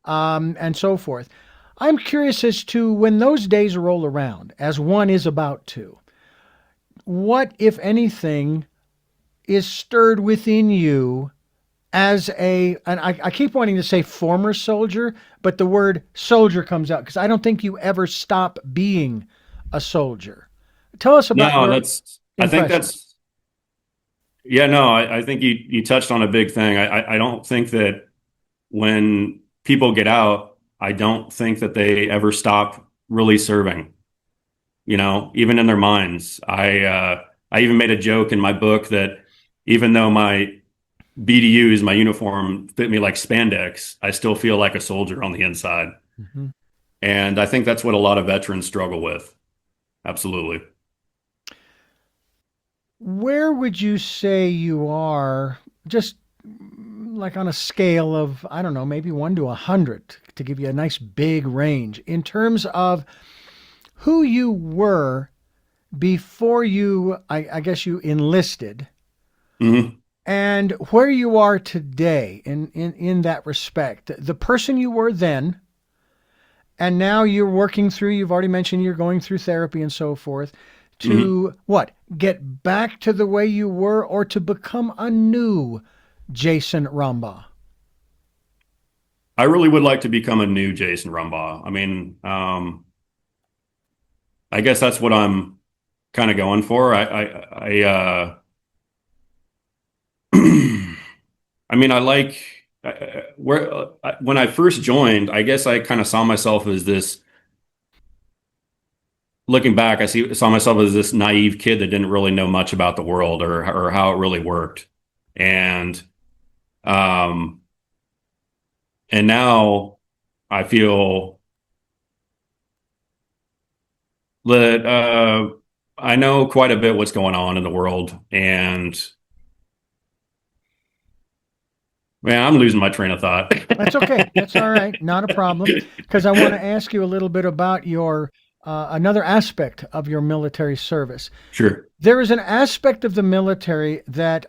and so forth. I'm curious as to when those days roll around, as one is about to, what, if anything, is stirred within you as and I keep wanting to say former soldier, but the word soldier comes out because I don't think you ever stop being a soldier. Tell us about No, your I think impressions. I think you touched on a big thing. I don't think that when people get out, I don't think that they ever stop really serving, even in their minds. I even made a joke in my book that even though my BDUs, my uniform fit me like spandex, I still feel like a soldier on the inside. Mm-hmm. And I think that's what a lot of veterans struggle with. Absolutely. Where would you say you are, just like on a scale of, I don't know, maybe 1 to 100, to give you a nice big range, in terms of who you were before you, I guess you enlisted, Mm-hmm. and where you are today in that respect? The person you were then, and now you're working through, you've already mentioned you're going through therapy and so forth, to what? Get back to the way you were, or to become a new Jason Rumbaugh? I really would like to become a new Jason Rumbaugh. I mean, I guess that's what I'm kind of going for. I mean, I like when I first joined, I guess I kind of saw myself as this. Looking back, saw myself as this naive kid that didn't really know much about the world or how it really worked, and um, and now I feel that I know quite a bit what's going on in the world, and man, I'm losing my train of thought. That's okay. That's all right. Not a problem. Because I want to ask you a little bit about your another aspect of your military service. Sure. There is an aspect of the military that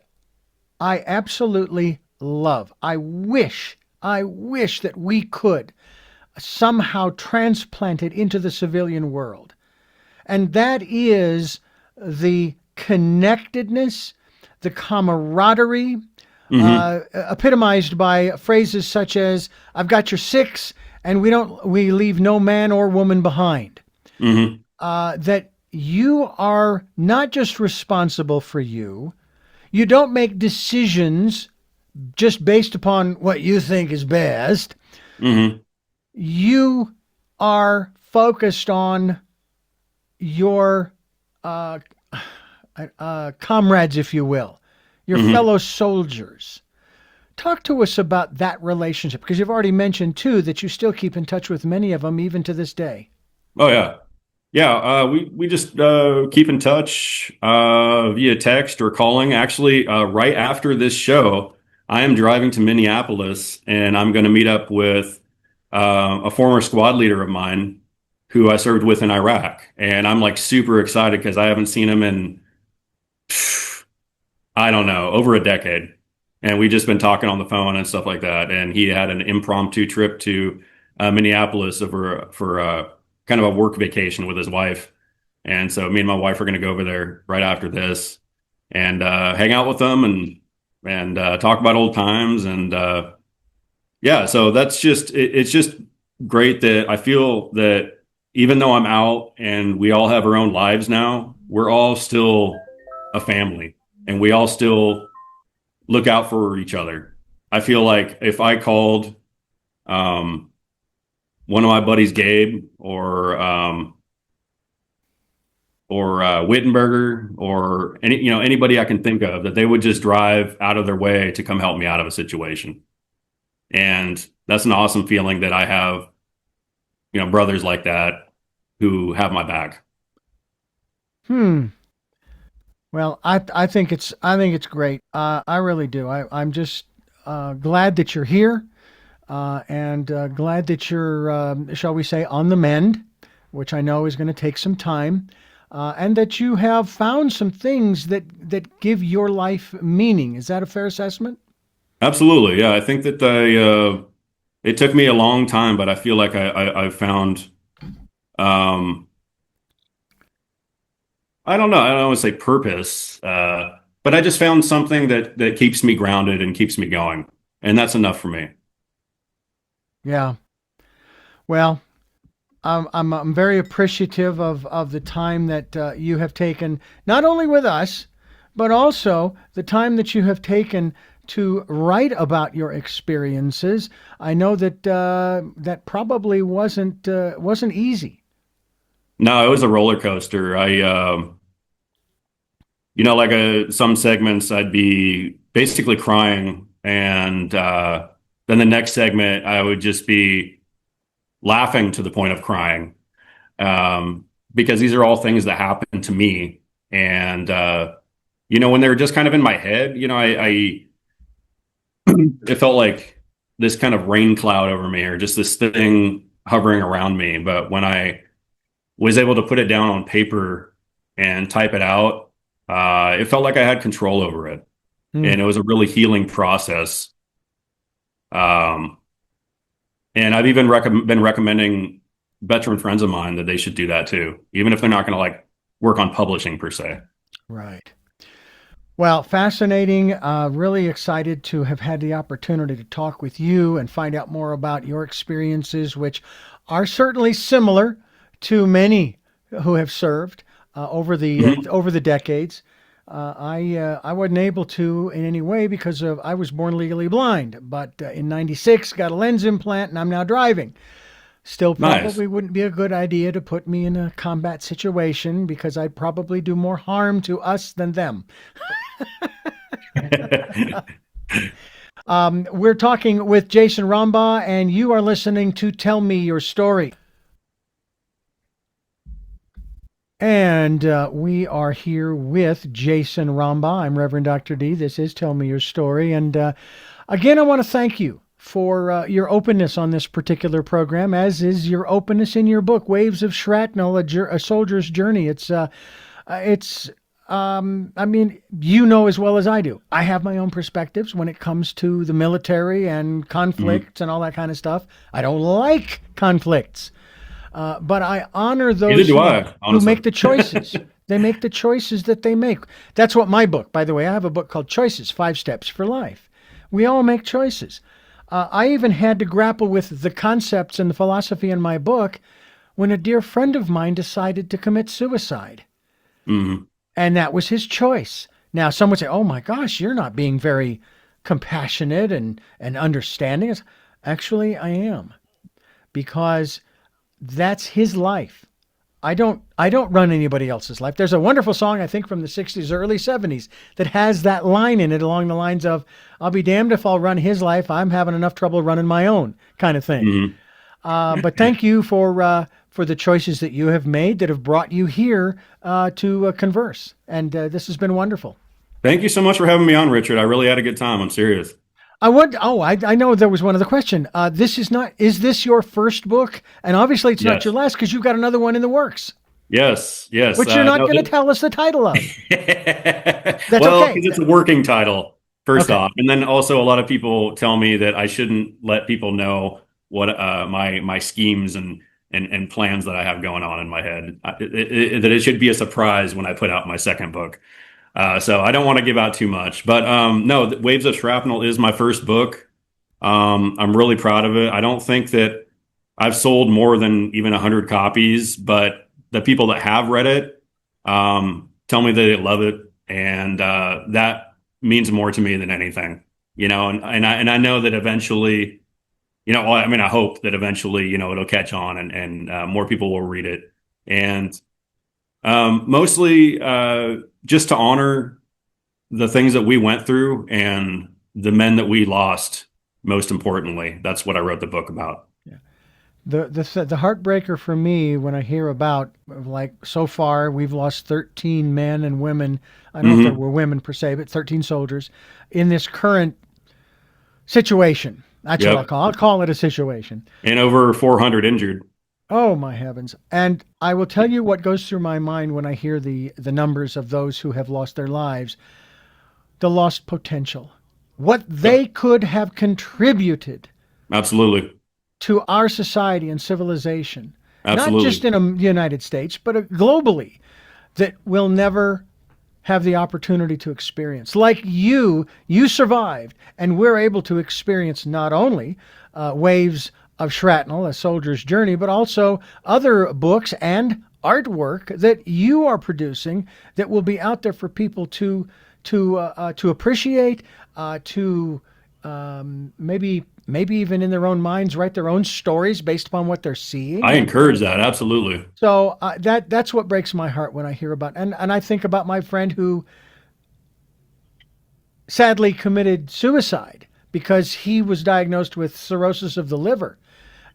I absolutely love. I wish that we could somehow transplant it into the civilian world. And that is the connectedness, the camaraderie, epitomized by phrases such as, "I've got your six, and we leave no man or woman behind." That you are not just responsible for you. You don't make decisions just based upon what you think is best. You are focused on your comrades, if you will, your fellow soldiers. Talk to us about that relationship, because you've already mentioned, too, that you still keep in touch with many of them even to this day. Oh yeah. Yeah, we just keep in touch via text or calling. Actually, right after this show, I am driving to Minneapolis, and I'm going to meet up with a former squad leader of mine who I served with in Iraq. And I'm like super excited because I haven't seen him in, I don't know, over a decade. And we just been talking on the phone and stuff like that. And he had an impromptu trip to Minneapolis for kind of a work vacation with his wife. And so me and my wife are going to go over there right after this and hang out with them and talk about old times. And yeah, so that's it's just great that I feel that even though I'm out and we all have our own lives now, we're all still a family and we all still look out for each other. I feel like if I called one of my buddies, Gabe, or Wittenberger, or anybody I can think of, that they would just drive out of their way to come help me out of a situation. And that's an awesome feeling that I have, brothers like that who have my back. Well, I think it's great. I really do. I'm just glad that you're here, and glad that you're, shall we say, on the mend, which I know is going to take some time, and that you have found some things that give your life meaning. Is that a fair assessment? Absolutely. Yeah. I think that it took me a long time, but I feel like I found, um, I don't know. I don't want to say purpose, but I just found something that keeps me grounded and keeps me going. And that's enough for me. Yeah. Well, I'm very appreciative of the time that you have taken, not only with us, but also the time that you have taken to write about your experiences. I know that that probably wasn't easy. No, it was a roller coaster. Like some segments, I'd be basically crying, and then the next segment, I would just be laughing to the point of crying, because these are all things that happened to me. And when they were just kind of in my head, I it felt like this kind of rain cloud over me, or just this thing hovering around me. But when I was able to put it down on paper and type it out, it felt like I had control over it, Hmm. and it was a really healing process. Um, and I've even been recommending veteran friends of mine that they should do that too, even if they're not going to like work on publishing per se. Right. Well, fascinating. Really excited to have had the opportunity to talk with you and find out more about your experiences, which are certainly similar to many who have served Mhm. over the decades. I wasn't able to in any way because I was born legally blind, but in '96 got a lens implant and I'm now driving. Still, Nice. probably wouldn't be a good idea to put me in a combat situation because I'd probably do more harm to us than them. We're talking with Jason Rumbaugh, and you are listening to Tell Me Your Story. And we are here with Jason Rumbaugh. I'm Reverend Dr. D. This is Tell Me Your Story. And again, I want to thank you for your openness on this particular program, as is your openness in your book, Waves of Shrapnel, a Soldier's Journey. It's I mean, you know as well as I do. I have my own perspectives when it comes to the military and Mhm. conflicts and all that kind of stuff. I don't like conflicts, but I honor Neither those do I, who honestly. make the choices. They make the choices that they make. That's what my book, by the way, I have a book called Choices, 5 Steps for Life. We all make choices. I even had to grapple with the concepts and the philosophy in my book when a dear friend of mine decided to commit suicide. Mhm. And that was his choice. Now, some would say, oh my gosh, you're not being very compassionate and understanding. Actually, I am, because that's his life. I don't run anybody else's life. There's a wonderful song, I think from the 60s or early 70s, that has that line in it along the lines of, I'll be damned if I'll run his life. I'm having enough trouble running my own, kind of thing. Mhm. But thank you for the choices that you have made that have brought you here to converse. And this has been wonderful. Thank you so much for having me on, Richard. I really had a good time. I'm serious. I know there was one other question. Is this your first book? And obviously it's not your Yes. last because you've got another one in the works, Yes. Yes. which you're not No, going to tell us the title of. That's well, okay. because it's a working title, first Okay. off, and then also a lot of people tell me that I shouldn't let people know what my schemes and plans that I have going on in my head. That it should be a surprise when I put out my second book. So I don't want to give out too much, but no, Waves of Shrapnel is my first book. I'm really proud of it. I don't think that I've sold more than even 100 copies, but the people that have read it tell me that they love it, and that means more to me than anything. And I know that eventually, well, I mean, I hope that eventually, it'll catch on, and more people will read it, and mostly just to honor the things that we went through and the men that we lost most importantly. That's what I wrote the book about. The heartbreaker for me when I hear about, like, so far we've lost 13 men and women. I don't know if there were women per se, but 13 soldiers in this current situation. That's what I'll call it a situation. And over 400 injured. Oh my heavens. And I will tell you what goes through my mind when I hear the numbers of those who have lost their lives. The lost potential. What they could have contributed. Absolutely. To our society and civilization, Absolutely. not just in the United States, but globally, that we'll never have the opportunity to experience. Like you survived, and we're able to experience not only Waves of Shrapnel, A Soldier's Journey, but also other books and artwork that you are producing that will be out there for people to appreciate, to maybe even in their own minds write their own stories based upon what they're seeing. I encourage that, absolutely. So that's what breaks my heart when I hear about, and I think about my friend who sadly committed suicide because he was diagnosed with cirrhosis of the liver.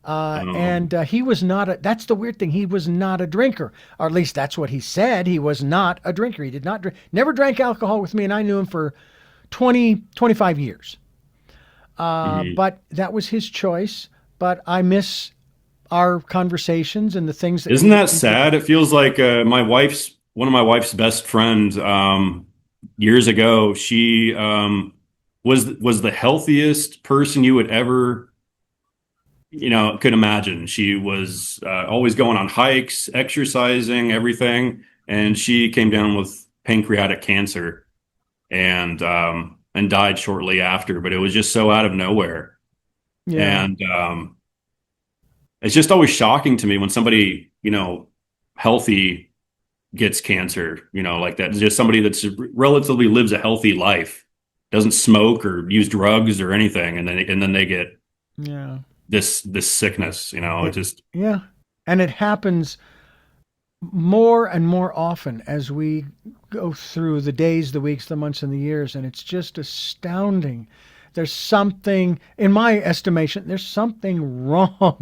And he was not that's the weird thing. He was not a drinker, or at least that's what he said. He was not a drinker. He did not drink, never drank alcohol with me, and I knew him for 25 years. But that was his choice. But I miss our conversations and the things that. Isn't that sad? It feels like one of my wife's best friends years ago. She was the healthiest person you would ever, could imagine. She was always going on hikes, exercising, everything, and she came down with pancreatic cancer, and died shortly after, but it was just so out of nowhere. Yeah. And it's just always shocking to me when somebody, healthy gets cancer, like that. It's just somebody that's relatively lives a healthy life, doesn't smoke or use drugs or anything. And then they get this sickness, it just. Yeah. And it happens more and more often as we go through the days, the weeks, the months, and the years, and it's just astounding. There's something, in my estimation, there's something wrong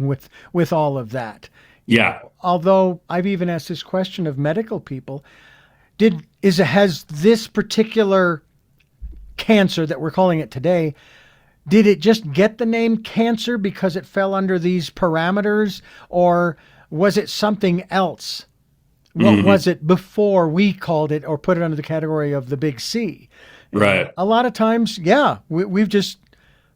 with all of that. Yeah. Although I've even asked this question of medical people, has this particular cancer that we're calling it today, did it just get the name cancer because it fell under these parameters, or was it something else? What was it before we called it or put it under the category of the big C? Right. A lot of times, we've just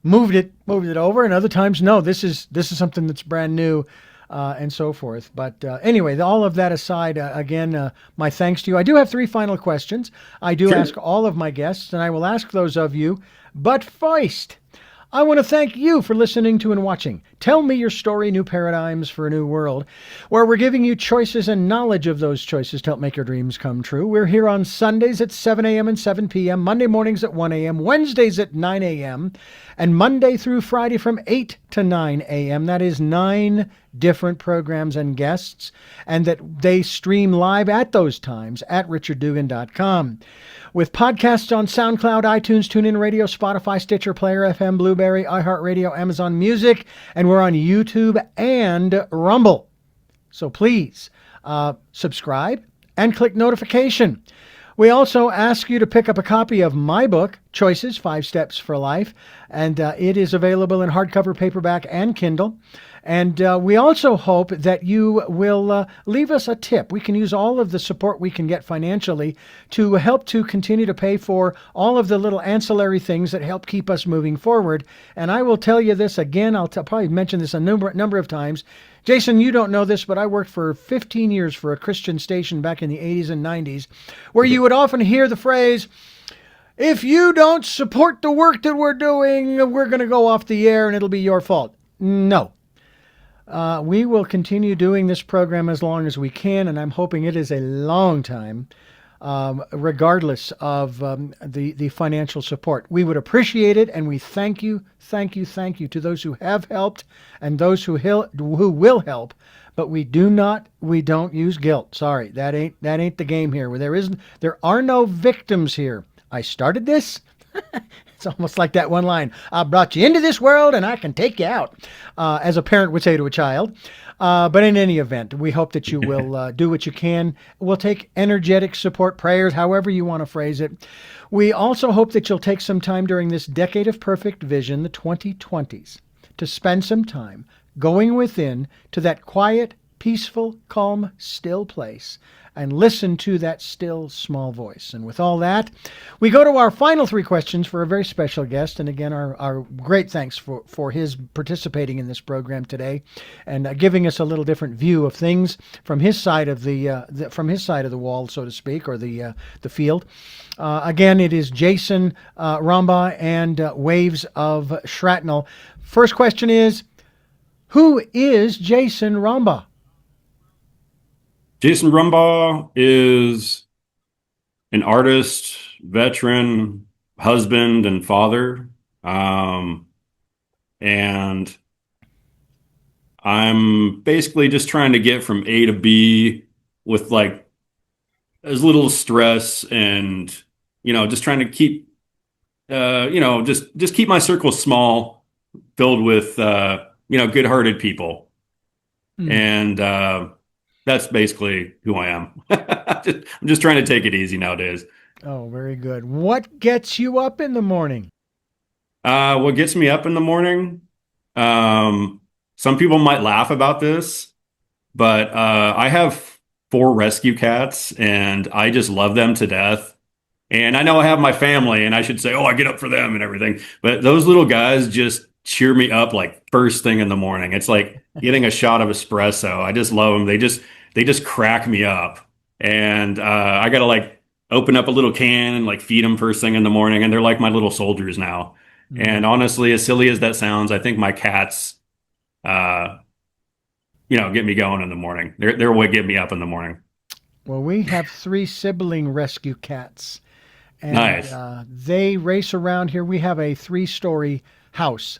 moved it over, and other times, no, this is something that's brand new, and so forth. But anyway, all of that aside, again, my thanks to you. I do have 3 final questions. I do ask all of my guests, and I will ask those of you. But first, I want to thank you for listening to and watching Tell Me Your Story, New Paradigms for a New World, where we're giving you choices and knowledge of those choices to help make your dreams come true. We're here on Sundays at 7 a.m. and 7 p.m., Monday mornings at 1 a.m., Wednesdays at 9 a.m., and Monday through Friday from 8 to 9 a.m. That is 9 different programs and guests, and that they stream live at those times at richarddugan.com. With podcasts on SoundCloud, iTunes, TuneIn Radio, Spotify, Stitcher, Player FM, Blueberry, iHeartRadio, Amazon Music, and we're on YouTube and Rumble. So please subscribe and click notification. We also ask you to pick up a copy of my book, Choices, 5 Steps for Life, and it is available in hardcover, paperback, and Kindle. And we also hope that you will leave us a tip. We can use all of the support we can get financially to help to continue to pay for all of the little ancillary things that help keep us moving forward. And I will tell you this again, I'll probably mention this a number of times. Jason, you don't know this, but I worked for 15 years for a Christian station back in the 80s and 90s, where you would often hear the phrase, if you don't support the work that we're doing, we're going to go off the air and it'll be your fault. No. We will continue doing this program as long as we can, and I'm hoping it is a long time, regardless of the financial support. We would appreciate it, and we thank you to those who have helped and those who will help. But we don't use guilt. Sorry, that ain't the game here. There are no victims here. I started this. It's almost like that one line, I brought you into this world and I can take you out, as a parent would say to a child. But in any event, we hope that you will do what you can. We'll take energetic support prayers, however you want to phrase it. We also hope that you'll take some time during this decade of perfect vision, the 2020s, to spend some time going within to that quiet, peaceful, calm, still place and listen to that still, small voice. And with all that, we go to our final three questions for a very special guest. And again, our great thanks for his participating in this program today and giving us a little different view of things from his side of the wall, so to speak, or the field. Again, it is Jason Rumbaugh and Waves of Shrapnel. First question is, who is Jason Rumbaugh? Jason Rumbaugh is an artist, veteran, husband, and father. And I'm basically just trying to get from A to B with like as little stress and, just trying to keep, just keep my circle small, filled with, good-hearted people. And, that's basically who I am. I'm just trying to take it easy nowadays. Oh, very good. What gets you up in the morning? What gets me up in the morning? Some people might laugh about this, but I have 4 rescue cats, and I just love them to death. And I know I have my family, and I should say, I get up for them and everything. But those little guys just cheer me up like first thing in the morning. It's like getting a shot of espresso. I just love them. They just crack me up. And I got to like open up a little can and like feed them first thing in the morning. And they're like my little soldiers now. Mm-hmm. And honestly, as silly as that sounds, I think my cats, get me going in the morning. They're what get me up in the morning. Well, we have 3 sibling rescue cats. And, nice. They race around here. We have a 3-story house,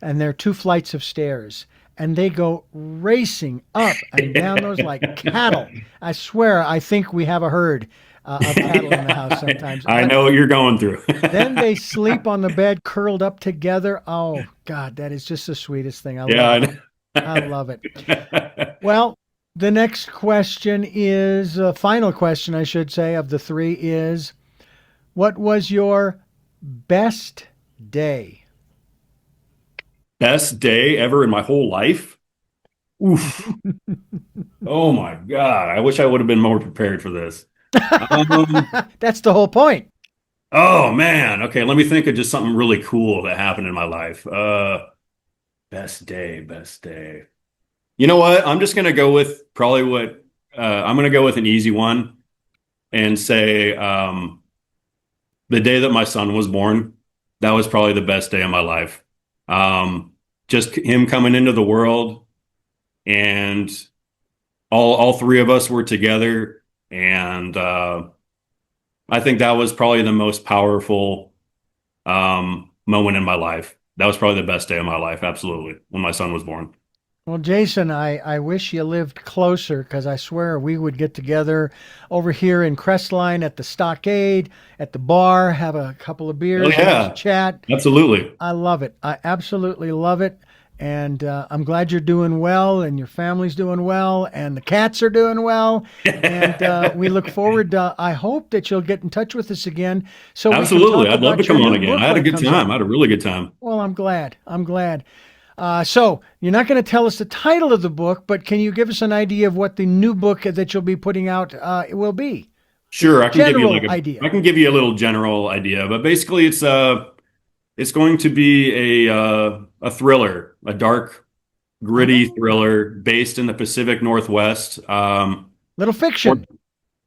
and there are 2 flights of stairs, and they go racing up and down those like cattle. I swear, I think we have a herd of cattle in the house sometimes. I know what you're going through. Then they sleep on the bed, curled up together. Oh, God, that is just the sweetest thing. I love it. Well, the next question is, final question, I should say, of the 3 is, what was your best day? Best day ever in my whole life? Oof. Oh my God. I wish I would have been more prepared for this. That's the whole point. Oh man. Okay. Let me think of just something really cool that happened in my life. Best day. You know what? I'm just going to go with I'm going to go with an easy one and say, the day that my son was born. That was probably the best day of my life. Just him coming into the world, and all 3 of us were together. And, I think that was probably the most powerful, moment in my life. That was probably the best day of my life. Absolutely. When my son was born. Well, Jason, I wish you lived closer, because I swear we would get together over here in Crestline at the Stockade, at the bar, have a couple of beers, chat. Absolutely. I love it. I absolutely love it. And I'm glad you're doing well, and your family's doing well, and the cats are doing well. And we look forward I hope that you'll get in touch with us again. So absolutely. I'd love to come on again. I had a good time. I had a really good time. Well, I'm glad. So you're not going to tell us the title of the book, but can you give us an idea of what the new book that you'll be putting out will be? Sure, I can give you idea. I can give you a little general idea, but basically it's going to be a thriller, a dark, gritty thriller based in the Pacific Northwest. Little fiction.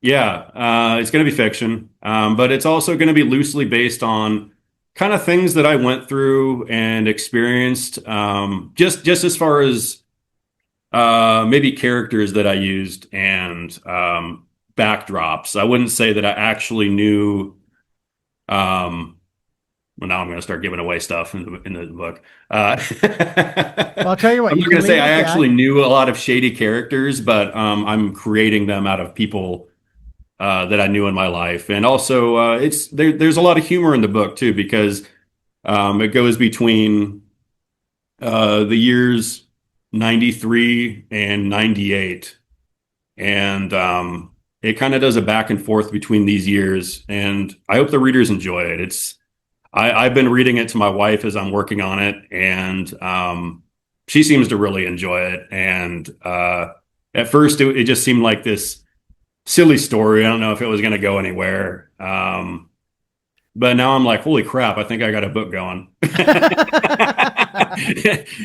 It's going to be fiction, but it's also going to be loosely based on kind of things that I went through and experienced, just as far as maybe characters that I used and backdrops. I wouldn't say that I actually knew. Well, now I'm going to start giving away stuff in the book. Well, I'll tell you what. I'm not going to say I actually knew a lot of shady characters, but I'm creating them out of people that I knew in my life. And also, there's a lot of humor in the book too, because it goes between the years 93 and 98. And it kind of does a back and forth between these years. And I hope the readers enjoy it. I've been reading it to my wife as I'm working on it, and she seems to really enjoy it. And at first, it just seemed like this silly story. I don't know if it was going to go anywhere. But now I'm like, holy crap, I think I got a book going.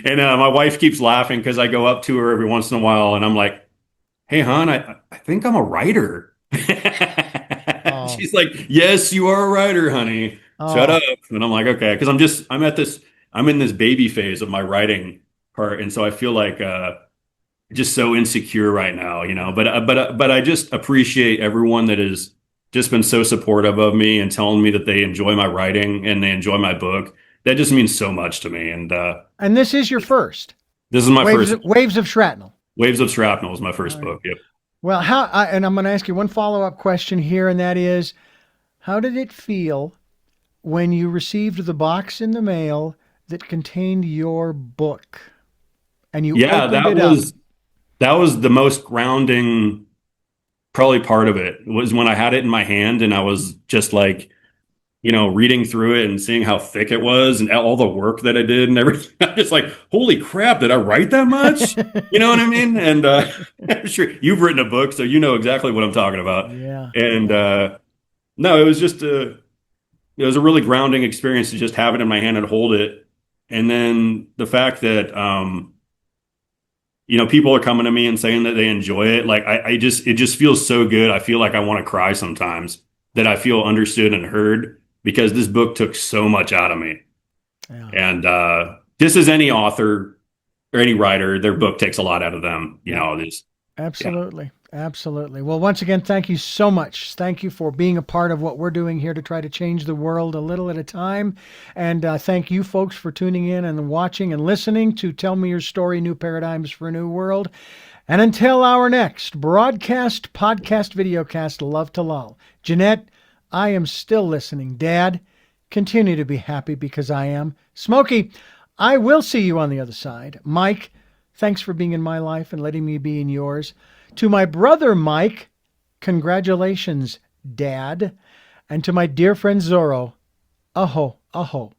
And my wife keeps laughing because I go up to her every once in a while and I'm like, hey, hon, I think I'm a writer. Oh. She's like, yes, you are a writer, honey. Shut up. And I'm like, okay, because I'm in this baby phase of my writing part. And so I feel like just so insecure right now, but I just appreciate everyone that has just been so supportive of me and telling me that they enjoy my writing and they enjoy my book. That just means so much to me. And this is your first. This is my first. Waves of Shrapnel. Waves of Shrapnel is my first book. Yep. Well, and I'm going to ask you one follow-up question here, and that is, how did it feel when you received the box in the mail that contained your book? And you opened it up? That was the most grounding, probably part of it, was when I had it in my hand and I was just like, reading through it and seeing how thick it was and all the work that I did and everything. I'm just like, holy crap, did I write that much? You know what I mean? And I'm sure you've written a book, so you know exactly what I'm talking about. Yeah. And no, it was just it was a really grounding experience to just have it in my hand and hold it. And then the fact that people are coming to me and saying that they enjoy it. Like it just feels so good. I feel like I want to cry sometimes, that I feel understood and heard, because this book took so much out of me. Yeah. And just as any author or any writer, their book takes a lot out of them. Absolutely. Yeah. Absolutely. Well, once again, thank you so much. Thank you for being a part of what we're doing here to try to change the world a little at a time. And thank you folks for tuning in and watching and listening to Tell Me Your Story, New Paradigms for a New World. And until our next broadcast, podcast, videocast, Love to Lull. Jeanette, I am still listening. Dad, continue to be happy because I am. Smokey, I will see you on the other side. Mike, thanks for being in my life and letting me be in yours. To my brother, Mike, congratulations, Dad. And to my dear friend Zorro, aho, aho.